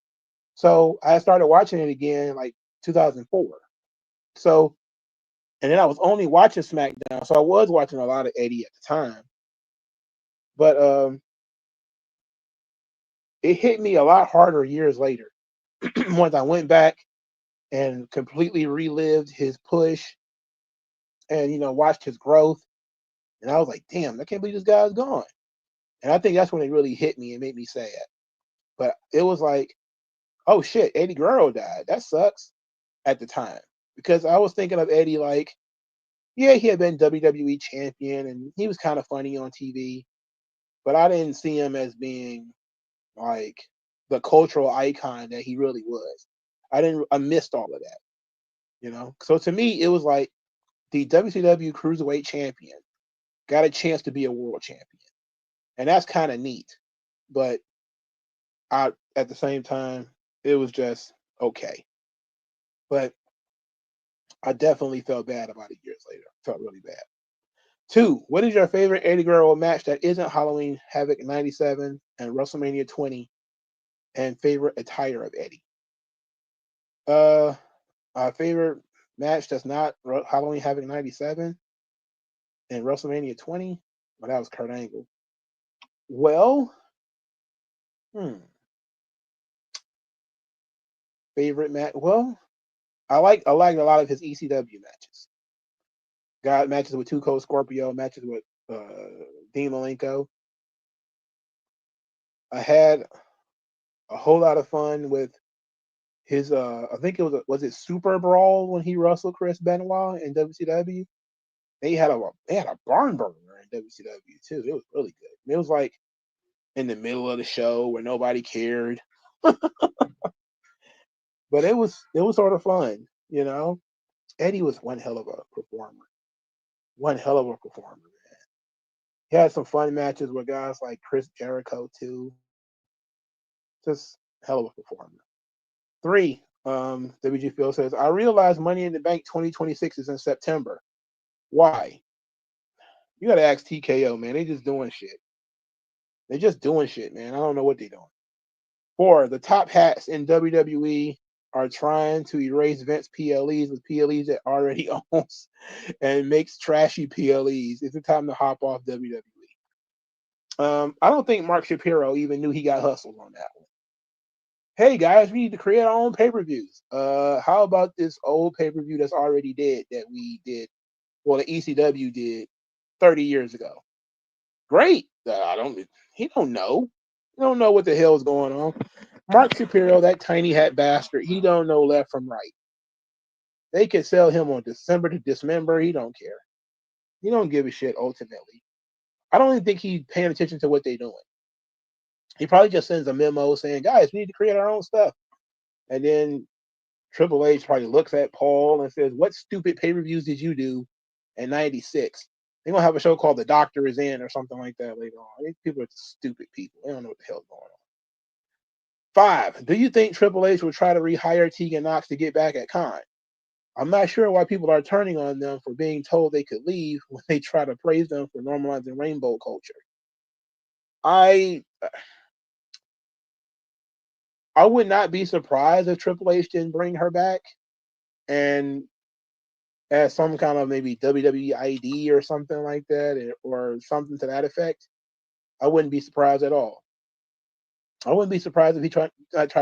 So I started watching it again like 2004. So, and then I was only watching SmackDown, so I was watching a lot of Eddie at the time. But it hit me a lot harder years later once I went back and completely relived his push and watched his growth. And I was like, damn, I can't believe this guy's gone. And I think that's when it really hit me and made me sad. But it was like, oh shit, Eddie Guerrero died. That sucks at the time. Because I was thinking of Eddie like, yeah, he had been WWE champion and he was kind of funny on TV. But I didn't see him as being like the cultural icon that he really was. I missed all of that. So to me, it was like the WCW Cruiserweight champion got a chance to be a world champion. And that's kind of neat. But at the same time, it was just okay. But I definitely felt bad about it years later. Felt really bad. 2, what is your favorite Eddie Guerrero match that isn't Halloween Havoc 97 and WrestleMania 20 and favorite attire of Eddie? My favorite match that's not Halloween Havoc 97 and WrestleMania 20? Well, that was Kurt Angle. Well, favorite match? Well, I liked a lot of his ECW matches. Got matches with 2 Cold Scorpio, matches with Dean Malenko. I had a whole lot of fun with his I think it was it Super Brawl when he wrestled Chris Benoit in WCW. They had a barn burner in WCW too. It was really good. It was like in the middle of the show where nobody cared. But it was sort of fun. Eddie was one hell of a performer. One hell of a performer, man. He had some fun matches with guys like Chris Jericho too. Just hell of a performer. 3, WG Phil says, I realize Money in the Bank 2026 is in September. Why? You gotta ask TKO, man. They just doing shit. They're just doing shit, man. I don't know what they're doing. 4, the top hats in WWE are trying to erase Vince PLEs with PLEs that already owns and makes trashy PLEs. It's the time to hop off WWE. I don't think Mark Shapiro even knew he got hustled on that one. Hey guys, we need to create our own pay-per-views. How about this old pay-per-view that's already dead that we did? Well, the ECW did 30 years ago. Great. He don't know. He don't know what the hell is going on. Mark Shapiro, that tiny hat bastard, he don't know left from right. They could sell him on December to Dismember. He don't care. He don't give a shit ultimately. I don't even think he's paying attention to what they're doing. He probably just sends a memo saying, guys, we need to create our own stuff. And then Triple H probably looks at Paul and says, what stupid pay-per-views did you do in 96? They're going to have a show called The Doctor Is In or something like that later on. These people are stupid people. They don't know what the hell's going on. 5, do you think Triple H will try to rehire Tegan Knox to get back at Khan? I'm not sure why people are turning on them for being told they could leave when they try to praise them for normalizing rainbow culture. I would not be surprised if Triple H didn't bring her back and as some kind of maybe WWE ID or something like that, or something to that effect. I wouldn't be surprised at all. I wouldn't be surprised if he try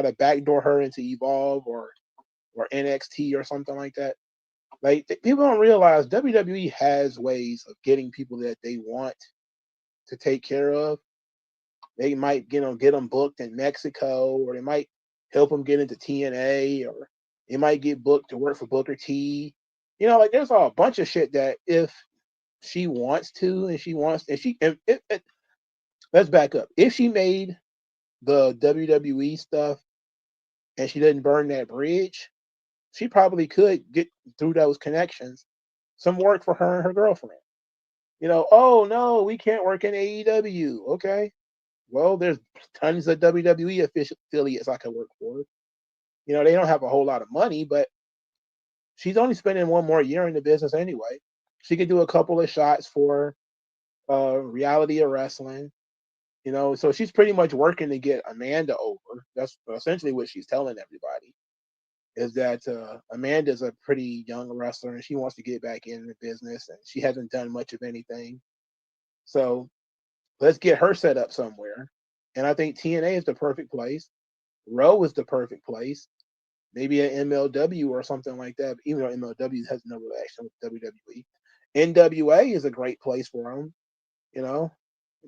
to backdoor her into Evolve or NXT or something like that. Like people don't realize WWE has ways of getting people that they want to take care of. They might get them booked in Mexico, or they might help them get into TNA, or they might get booked to work for Booker T. like there's a bunch of shit that if she wants to and she wants and she let's back up. If she made the WWE stuff and she didn't burn that bridge, she probably could get through those connections some work for her and her girlfriend. Oh no, we can't work in AEW. Okay. Well, there's tons of WWE affiliates I could work for. They don't have a whole lot of money, but she's only spending one more year in the business anyway. She could do a couple of shots for reality of wrestling. So she's pretty much working to get Amanda over. That's essentially what she's telling everybody. Is that Amanda's a pretty young wrestler and she wants to get back in the business and she hasn't done much of anything. So let's get her set up somewhere. And I think TNA is the perfect place. Raw is the perfect place. Maybe an MLW or something like that. Even though MLW has no relation with WWE. NWA is a great place for them,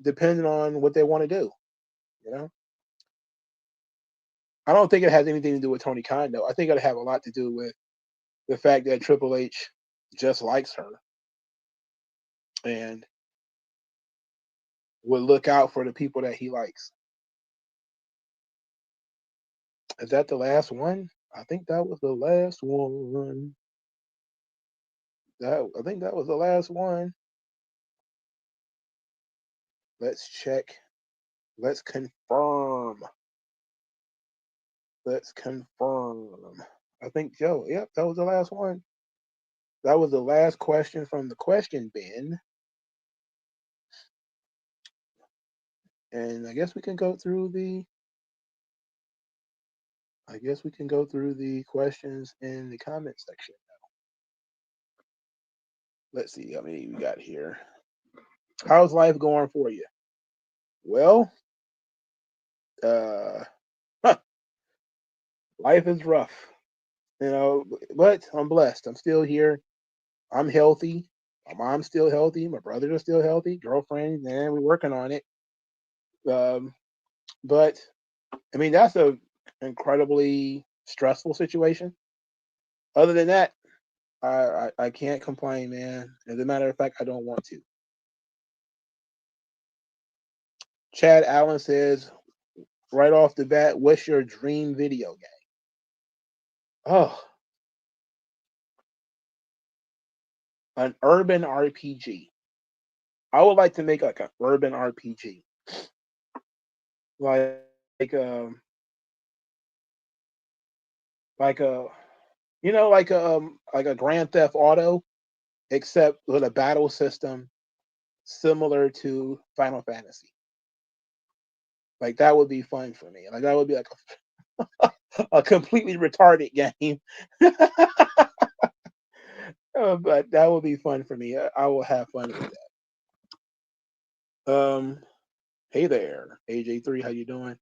depending on what they want to do. I don't think it has anything to do with Tony Khan, though. I think it'll have a lot to do with the fact that Triple H just likes her and would look out for the people that he likes. Is that the last one? I think that was the last one. I think that was the last one. Let's check. Let's confirm. Let's confirm. I think Joe. Yep, that was the last one. That was the last question from the question bin. And I guess we can go through the questions in the comment section now. Let's see how many we got here. How's life going for you? Well, life is rough, but I'm blessed. I'm still here. I'm healthy. My mom's still healthy. My brothers are still healthy. Girlfriend, man, we're working on it. But I mean, that's a incredibly stressful situation. Other than that, I can't complain, man. As a matter of fact, I don't want to. Chad Allen says, right off the bat, what's your dream video game? Oh, an urban RPG. I would like to make like an urban RPG, like um, like a like a Grand Theft Auto, except with a battle system similar to Final Fantasy. Like that would be fun for me. Like that would be like a completely retarded game. But that would be fun for me. I will have fun with that. Hey there, AJ3, how you doing?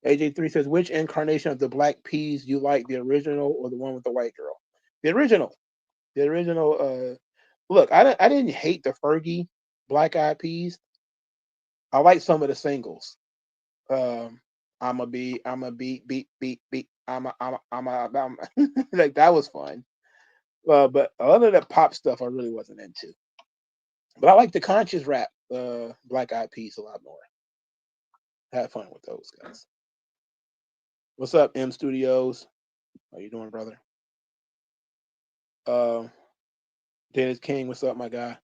AJ3 says, which incarnation of the Black Peas you like, the original or the one with the white girl? The original. The original. Look, I didn't hate the Fergie Black Eyed Peas. I like some of the singles. I'm a beat, beat, beat. I'm like that was fun. But other than pop stuff, I really wasn't into. But I like the conscious rap, Black Eyed Peas a lot more. Had fun with those guys. What's up, M Studios? How you doing, brother? Dennis King, what's up, my guy?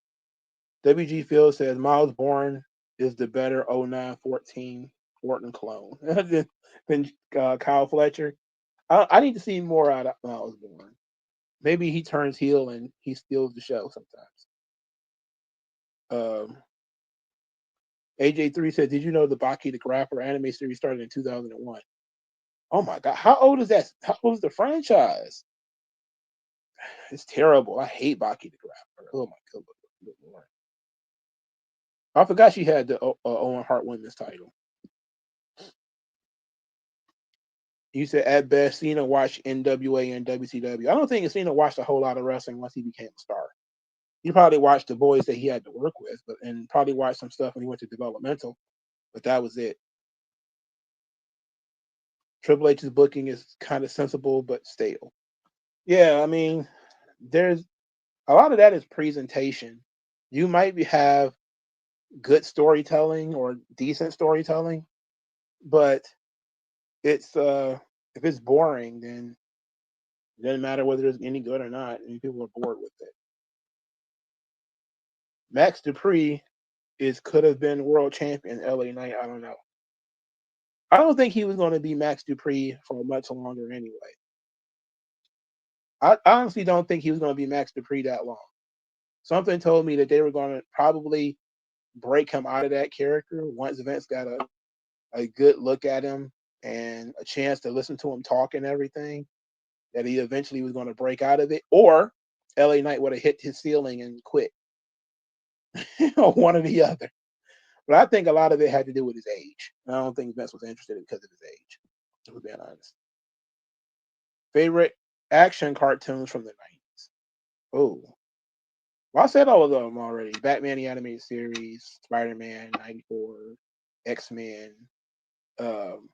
WG Phil says Miles Bourne is the better 09-14 Orton clone than Kyle Fletcher. I need to see more out of Miles Bourne. Maybe he turns heel and he steals the show sometimes. AJ3 said, did you know the Baki the Grapper anime series started in 2001? Oh my God. How old is that? How old is the franchise? It's terrible. I hate Baki the Grapper. Oh my God. I forgot she had the Owen Hart Women's title. You said at best, Cena watched NWA and WCW. I don't think Cena watched a whole lot of wrestling once he became a star. He probably watched the boys that he had to work with, and probably watched some stuff when he went to developmental, but that was it. Triple H's booking is kind of sensible but stale. Yeah, I mean, there's A lot of that is presentation. You might have good storytelling or decent storytelling, but it's if it's boring, then it doesn't matter whether it's any good or not. I mean, people are bored with it. Max Dupree could have been world champion LA Knight. I don't know. I don't think he was going to be Max Dupree for much longer anyway. I honestly don't think he was going to be Max Dupree that long. Something told me that they were going to probably break him out of that character once Vince got a good look at him and a chance to listen to him talk and everything, that he eventually was going to break out of it, or LA Knight would have hit his ceiling and quit. One or the other. But I think a lot of it had to do with his age. I don't think Vince was interested because of his age, to be honest. Favorite action cartoons from the 90s? Oh, well, I said all of them already. Batman the Animated Series, Spider-Man, 94, X-Men. Um,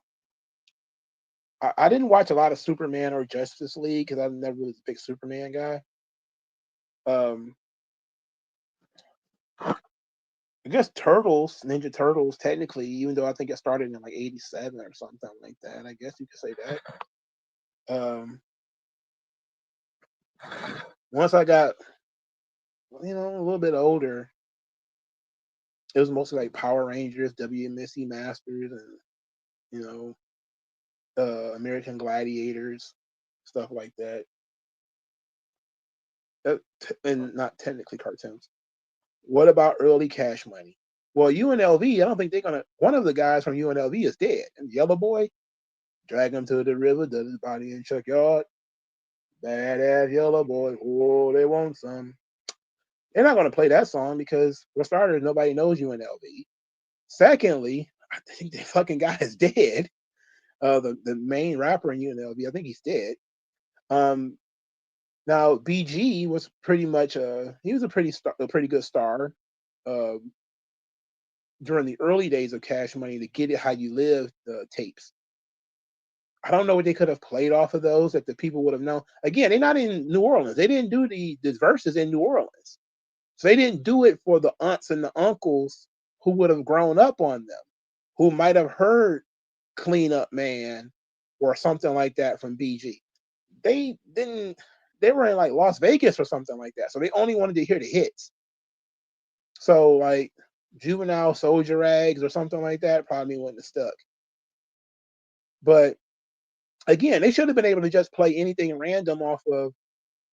I didn't watch a lot of Superman or Justice League because I never was a big Superman guy. Um, I guess Turtles, Ninja Turtles, technically, even though I think it started in like 87 or something like that. I guess you could say that. Once I got, a little bit older, it was mostly like Power Rangers, WMSC Masters, and, American Gladiators, stuff like that. And not technically cartoons. What about early Cash Money? Well, UNLV, I don't think they're gonna. One of the guys from UNLV is dead. And Yellow Boy, drag him to the river, does his body in Chuck Yard. Badass Yellow Boy, oh, they want some. They're not gonna play that song because, for starters, nobody knows UNLV. Secondly, I think the fucking guy is dead. The main rapper in UNLV, I think he's dead. Now BG was pretty much he was a pretty good star. Uh, during the early days of Cash Money, the Get It How You Live tapes. I don't know what they could have played off of those that the people would have known. Again, they're not in New Orleans. They didn't do the verses in New Orleans. So they didn't do it for the aunts and the uncles who would have grown up on them, who might have heard Clean Up Man or something like that from BG. They didn't, they were in like Las Vegas or something like that. So they only wanted to hear the hits. So like Juvenile Soldier Rags or something like that probably wouldn't have stuck. But again, they should have been able to just play anything random off of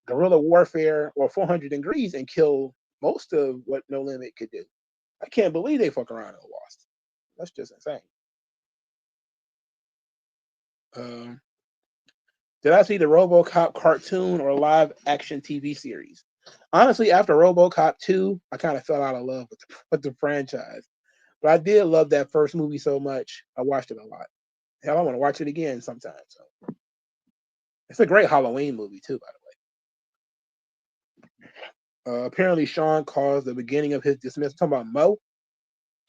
Guerrilla Warfare or 400 Degrees and kill most of what No Limit could do. I can't believe they fuck around and lost. That's just insane. Um, did I see the RoboCop cartoon or live action TV series? Honestly, after RoboCop 2, I kind of fell out of love with the franchise. But I did love that first movie so much. I watched it a lot. Hell, I want to watch it again sometime. So it's a great Halloween movie too, by the way. Apparently, Sean caused the beginning of his dismissal. Talking about Mo,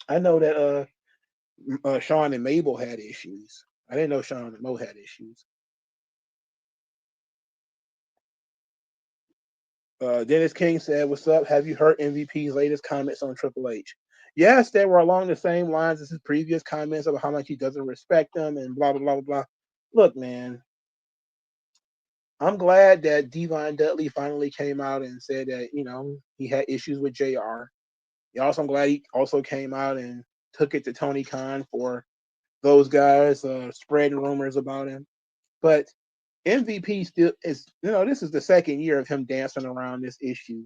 I know that Sean and Mabel had issues. I didn't know Sean and Mo had issues. Dennis King said, "What's up? Have you heard MVP's latest comments on Triple H?" Yes, they were along the same lines as his previous comments about how much he doesn't respect them and blah blah blah blah blah. Look, man, I'm glad that Devon Dudley finally came out and said that he had issues with JR. I'm glad he also came out and took it to Tony Khan for those guys spreading rumors about him. But MVP still is, this is the second year of him dancing around this issue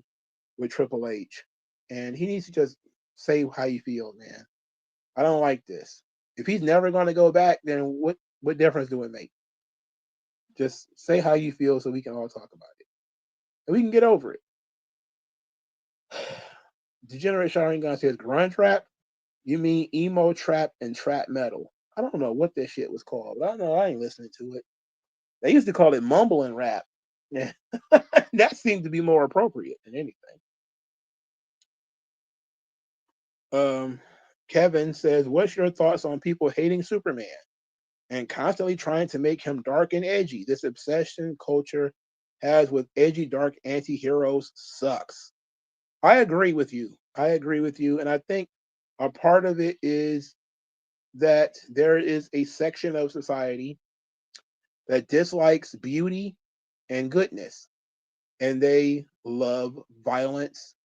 with Triple H. And he needs to just say how you feel, man. I don't like this. If he's never going to go back, then what difference do it make? Just say how you feel so we can all talk about it. And we can get over it. Degenerate Sharingan says grunge rap? You mean emo trap and trap metal? I don't know what this shit was called. But I don't know. I ain't listening to it. They used to call it mumbling rap. Yeah. That seemed to be more appropriate than anything. Kevin says, what's your thoughts on people hating Superman and constantly trying to make him dark and edgy? This obsession culture has with edgy, dark anti-heroes sucks. I agree with you. I agree with you. And I think a part of it is that there is a section of society that dislikes beauty and goodness, and they love violence,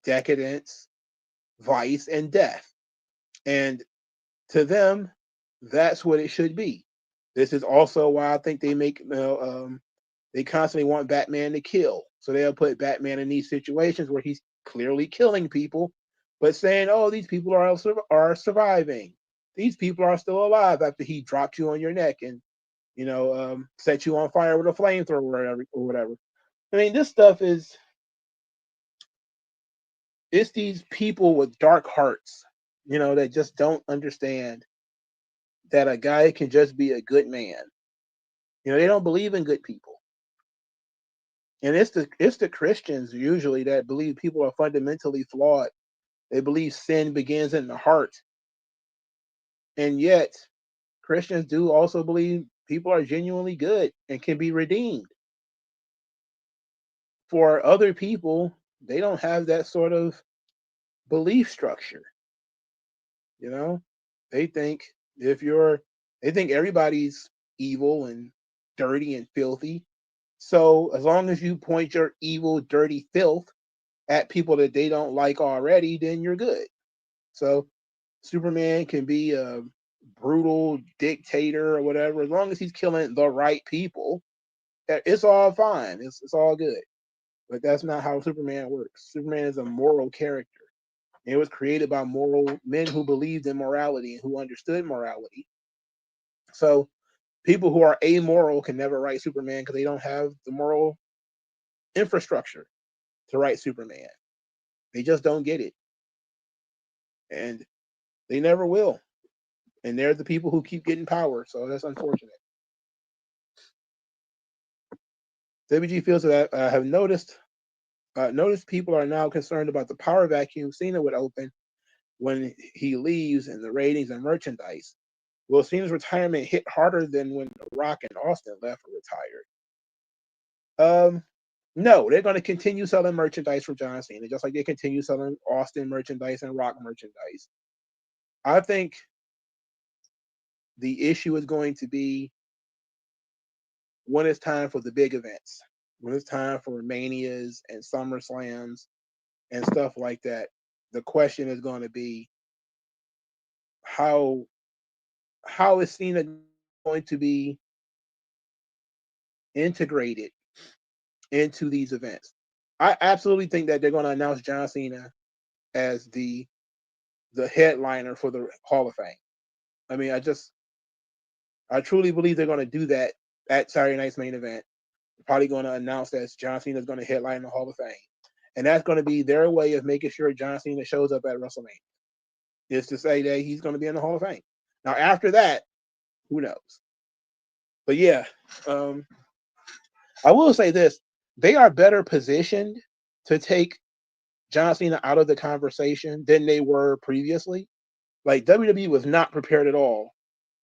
decadence, vice, and death. And to them, that's what it should be. This is also why I think they make they constantly want Batman to kill. So they'll put Batman in these situations where he's clearly killing people, but saying, "Oh, these people are surviving. These people are still alive after he dropped you on your neck and set you on fire with a flamethrower or whatever." I mean, this stuff is it's these people with dark hearts, that just don't understand that a guy can just be a good man. They don't believe in good people. And it's the Christians usually that believe people are fundamentally flawed. They believe sin begins in the heart. And yet Christians do also believe people are genuinely good and can be redeemed. For other people, they don't have that sort of belief structure. You know, they think if you're, they think everybody's evil and dirty and filthy. So as long as you point your evil, dirty filth at people that they don't like already, then you're good. So Superman can be a brutal dictator or whatever, as long as he's killing the right people, it's all fine. It's all good. But that's not how Superman works. Superman is a moral character. It was created by moral men who believed in morality and who understood morality. So people who are amoral can never write Superman because they don't have the moral infrastructure to write Superman. They just don't get it. And they never will. And they're the people who keep getting power. So that's unfortunate. WG feels that I have noticed people are now concerned about the power vacuum Cena would open when he leaves and the ratings and merchandise. Will Cena's retirement hit harder than when The Rock and Austin left or retired? No, they're going to continue selling merchandise for John Cena, just like they continue selling Austin merchandise and Rock merchandise. I think the issue is going to be when it's time for the big events, when it's time for Manias and SummerSlams and stuff like that. The question is going to be how is Cena going to be integrated into these events? I absolutely think that they're going to announce John Cena as the headliner for the Hall of Fame. I mean, I truly believe they're going to do that at Saturday night's main event. They're probably going to announce that John Cena is going to headline the Hall of Fame, and that's going to be their way of making sure John Cena shows up at WrestleMania. Is to say that he's going to be in the Hall of Fame. Now, after that, who knows? But yeah, I will say this: they are better positioned to take John Cena out of the conversation than they were previously. Like WWE was not prepared at all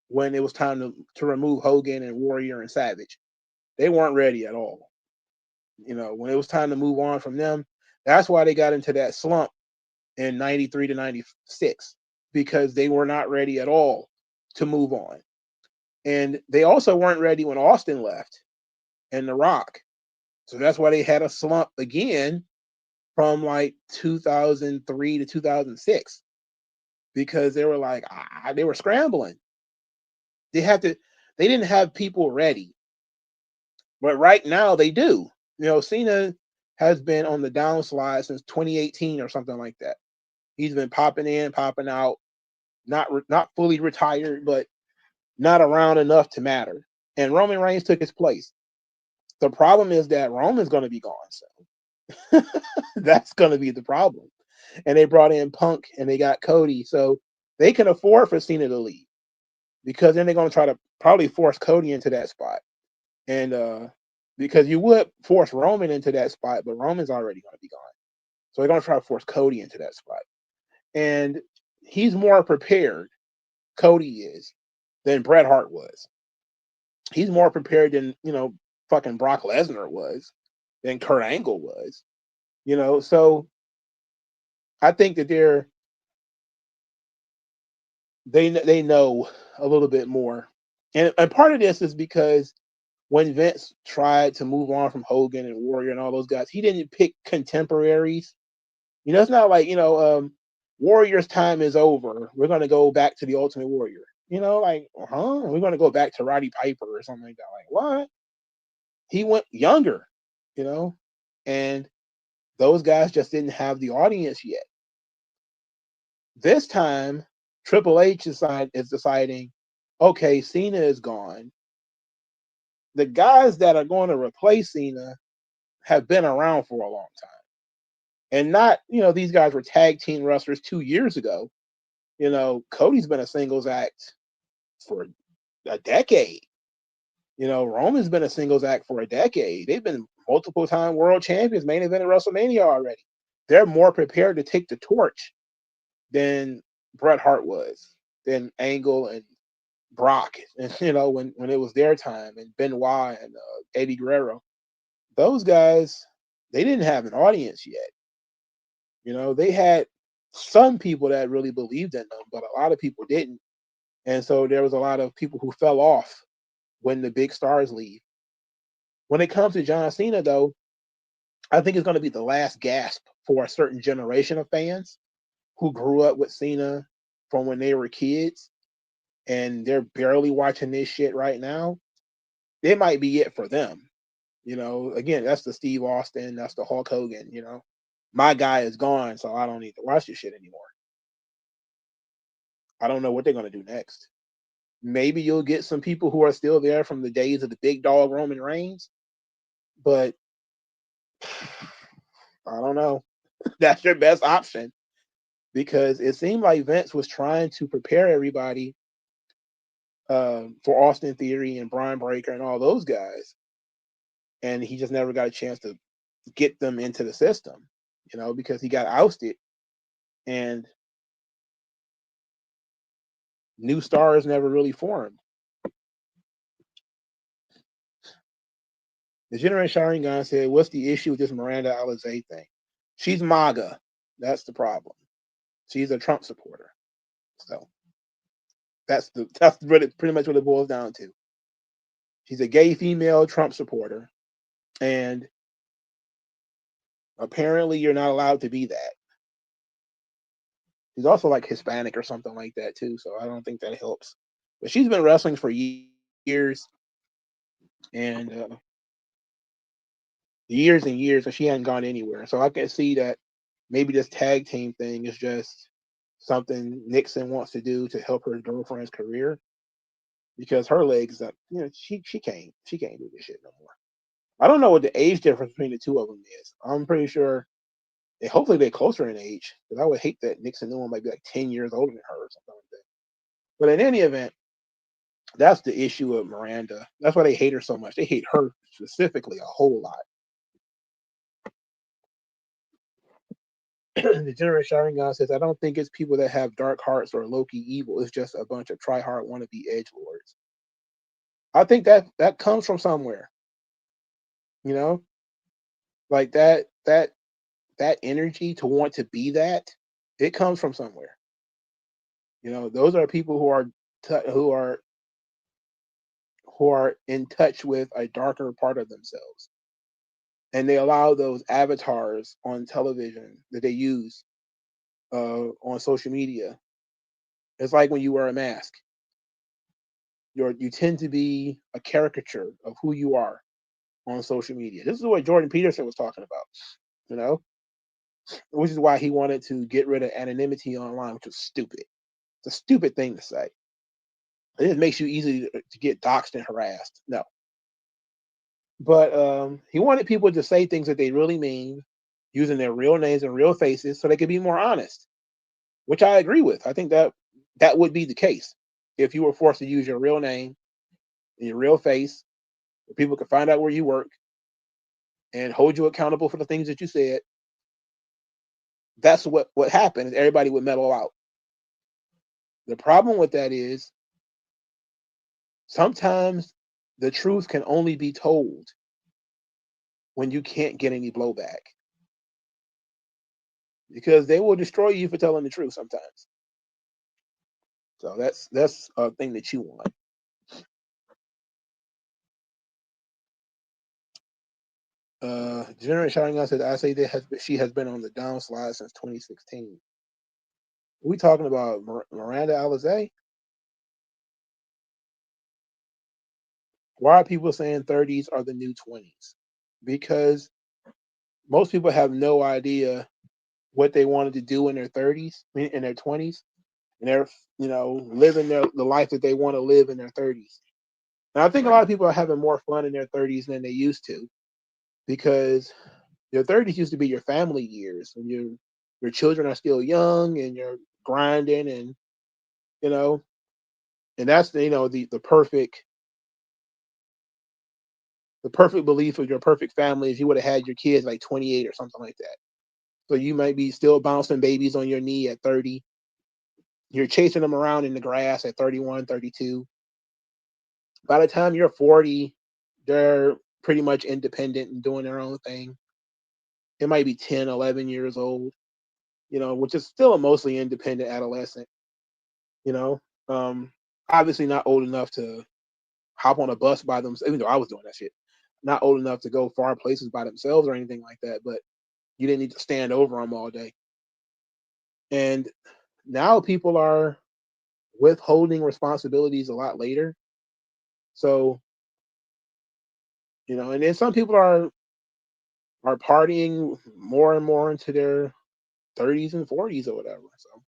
when it was time to remove Hogan and Warrior and Savage. They weren't ready at all. When it was time to move on from them, that's why they got into that slump in 93 to 96, because they were not ready at all to move on. And they also weren't ready when Austin left and The Rock. So that's why they had a slump again from like 2003 to 2006, because they were like, they were scrambling. They didn't have people ready. But right now they do. Cena has been on the downslide since 2018 or something like that. He's been popping in, popping out, not fully retired, but not around enough to matter. And Roman Reigns took his place. The problem is that Roman's going to be gone soon. That's going to be the problem. And they brought in Punk and they got Cody, so they can afford for Cena to leave, because then they're going to try to probably force Cody into that spot. And because you would force Roman into that spot, but Roman's already going to be gone. So they're going to try to force Cody into that spot. And he's more prepared, Cody is, than Bret Hart was. He's more prepared than, fucking Brock Lesnar was, than Kurt Angle was. So I think that they know a little bit more, and part of this is because when Vince tried to move on from Hogan and Warrior and all those guys, he didn't pick contemporaries. It's not like Warrior's time is over. We're gonna go back to the Ultimate Warrior. Like, we're gonna go back to Roddy Piper or something like that. Like, what? He went younger, and those guys just didn't have the audience yet. This time, Triple H is deciding, okay, Cena is gone. The guys that are going to replace Cena have been around for a long time. And not, these guys were tag team wrestlers 2 years ago. Cody's been a singles act for a decade. Roman's been a singles act for a decade. They've been multiple time world champions, main event at WrestleMania already. They're more prepared to take the torch than Bret Hart was, than Angle and Brock, and when it was their time, and Benoit and Eddie Guerrero. Those guys, they didn't have an audience yet. They had some people that really believed in them, but a lot of people didn't. And so there was a lot of people who fell off when the big stars leave. When it comes to John Cena, though, I think it's going to be the last gasp for a certain generation of fans who grew up with Cena from when they were kids, and they're barely watching this shit right now. It might be it for them. Again, that's the Steve Austin, that's the Hulk Hogan, my guy is gone, so I don't need to watch this shit anymore. I don't know what they're going to do next. Maybe you'll get some people who are still there from the days of the big dog Roman Reigns, but I don't know. That's your best option, because it seemed like Vince was trying to prepare everybody for Austin Theory and Brian Breaker and all those guys, and he just never got a chance to get them into the system, because he got ousted, and new stars never really formed. The Generation Sharingan said, "What's the issue with this Miranda Alizé thing? She's MAGA. That's the problem. She's a Trump supporter. So that's pretty much what it boils down to. She's a gay female Trump supporter, and apparently you're not allowed to be that. She's also like Hispanic or something like that too, so I don't think that helps. But she's been wrestling for years, and years and years, and she hadn't gone anywhere. So I can see that maybe this tag team thing is just something Nixon wants to do to help her girlfriend's career, because her legs up, she can't do this shit no more. I don't know what the age difference between the two of them is. I'm pretty sure, hopefully they're closer in age, because I would hate that Nixon Newman might be like 10 years older than her or something like that. But in any event, that's the issue of Miranda. That's why they hate her so much. They hate her specifically a whole lot. The Generation Sharingan says, "I don't think it's people that have dark hearts or low-key evil. It's just a bunch of try-hard wannabe edgelords." I think that comes from somewhere. Like that energy to want to be that, it comes from somewhere. Those are people who are in touch with a darker part of themselves, and they allow those avatars on television that they use on social media. It's like when you wear a mask. You tend to be a caricature of who you are on social media. This is what Jordan Peterson was talking about, which is why he wanted to get rid of anonymity online, which was stupid. It's a stupid thing to say. It just makes you easy to get doxxed and harassed. No. But he wanted people to say things that they really mean, using their real names and real faces, so they could be more honest, which I agree with. I think that would be the case if you were forced to use your real name and your real face, where people could find out where you work and hold you accountable for the things that you said. That's what happened. Everybody would mellow out. The problem with that is sometimes the truth can only be told when you can't get any blowback, because they will destroy you for telling the truth sometimes. So that's a thing that you want. General Sharingan said, "I say that she has been on the downslide since 2016." We talking about Miranda Alizé? Why are people saying 30s are the new 20s? Because most people have no idea what they wanted to do in their 30s, in their 20s, and they're living the life that they want to live in their 30s. And I think a lot of people are having more fun in their 30s than they used to, because your 30s used to be your family years when your children are still young and you're grinding, and you know and that's the perfect belief of your perfect family is you would have had your kids like 28 or something like that. So you might be still bouncing babies on your knee at 30. You're chasing them around in the grass at 31, 32. By the time you're 40, they're pretty much independent and doing their own thing. It might be 10, 11 years old, which is still a mostly independent adolescent, you know. Obviously not old enough to hop on a bus by themselves, even though I was doing that shit. Not old enough to go far places by themselves or anything like that, but you didn't need to stand over them all day. And now people are withholding responsibilities a lot later. So, and then some people are partying more and more into their 30s and 40s or whatever. So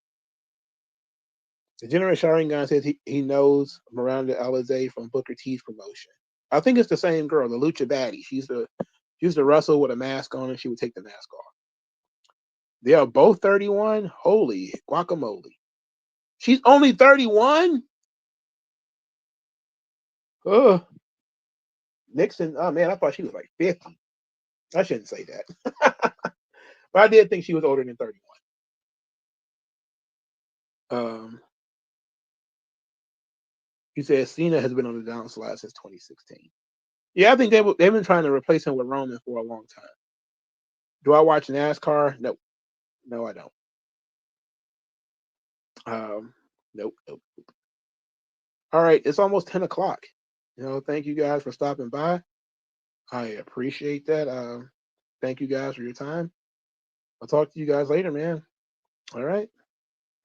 the Generation Sharingan says he knows Miranda Alizé from Booker T's promotion. I think it's the same girl, the Lucha Baddie. She used to wrestle with a mask on, and she would take the mask off. They are both 31. Holy guacamole! She's only 31. Ugh. Nixon. Oh man, I thought she was like 50. I shouldn't say that, but I did think she was older than 31. He said Cena has been on the downslide since 2016. Yeah, I think they've been trying to replace him with Roman for a long time. Do I watch NASCAR? No, no, I don't. Nope, nope. All right, it's almost 10 o'clock. Thank you guys for stopping by. I appreciate that. Thank you guys for your time. I'll talk to you guys later, man. All right.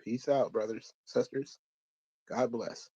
Peace out, brothers, sisters. God bless.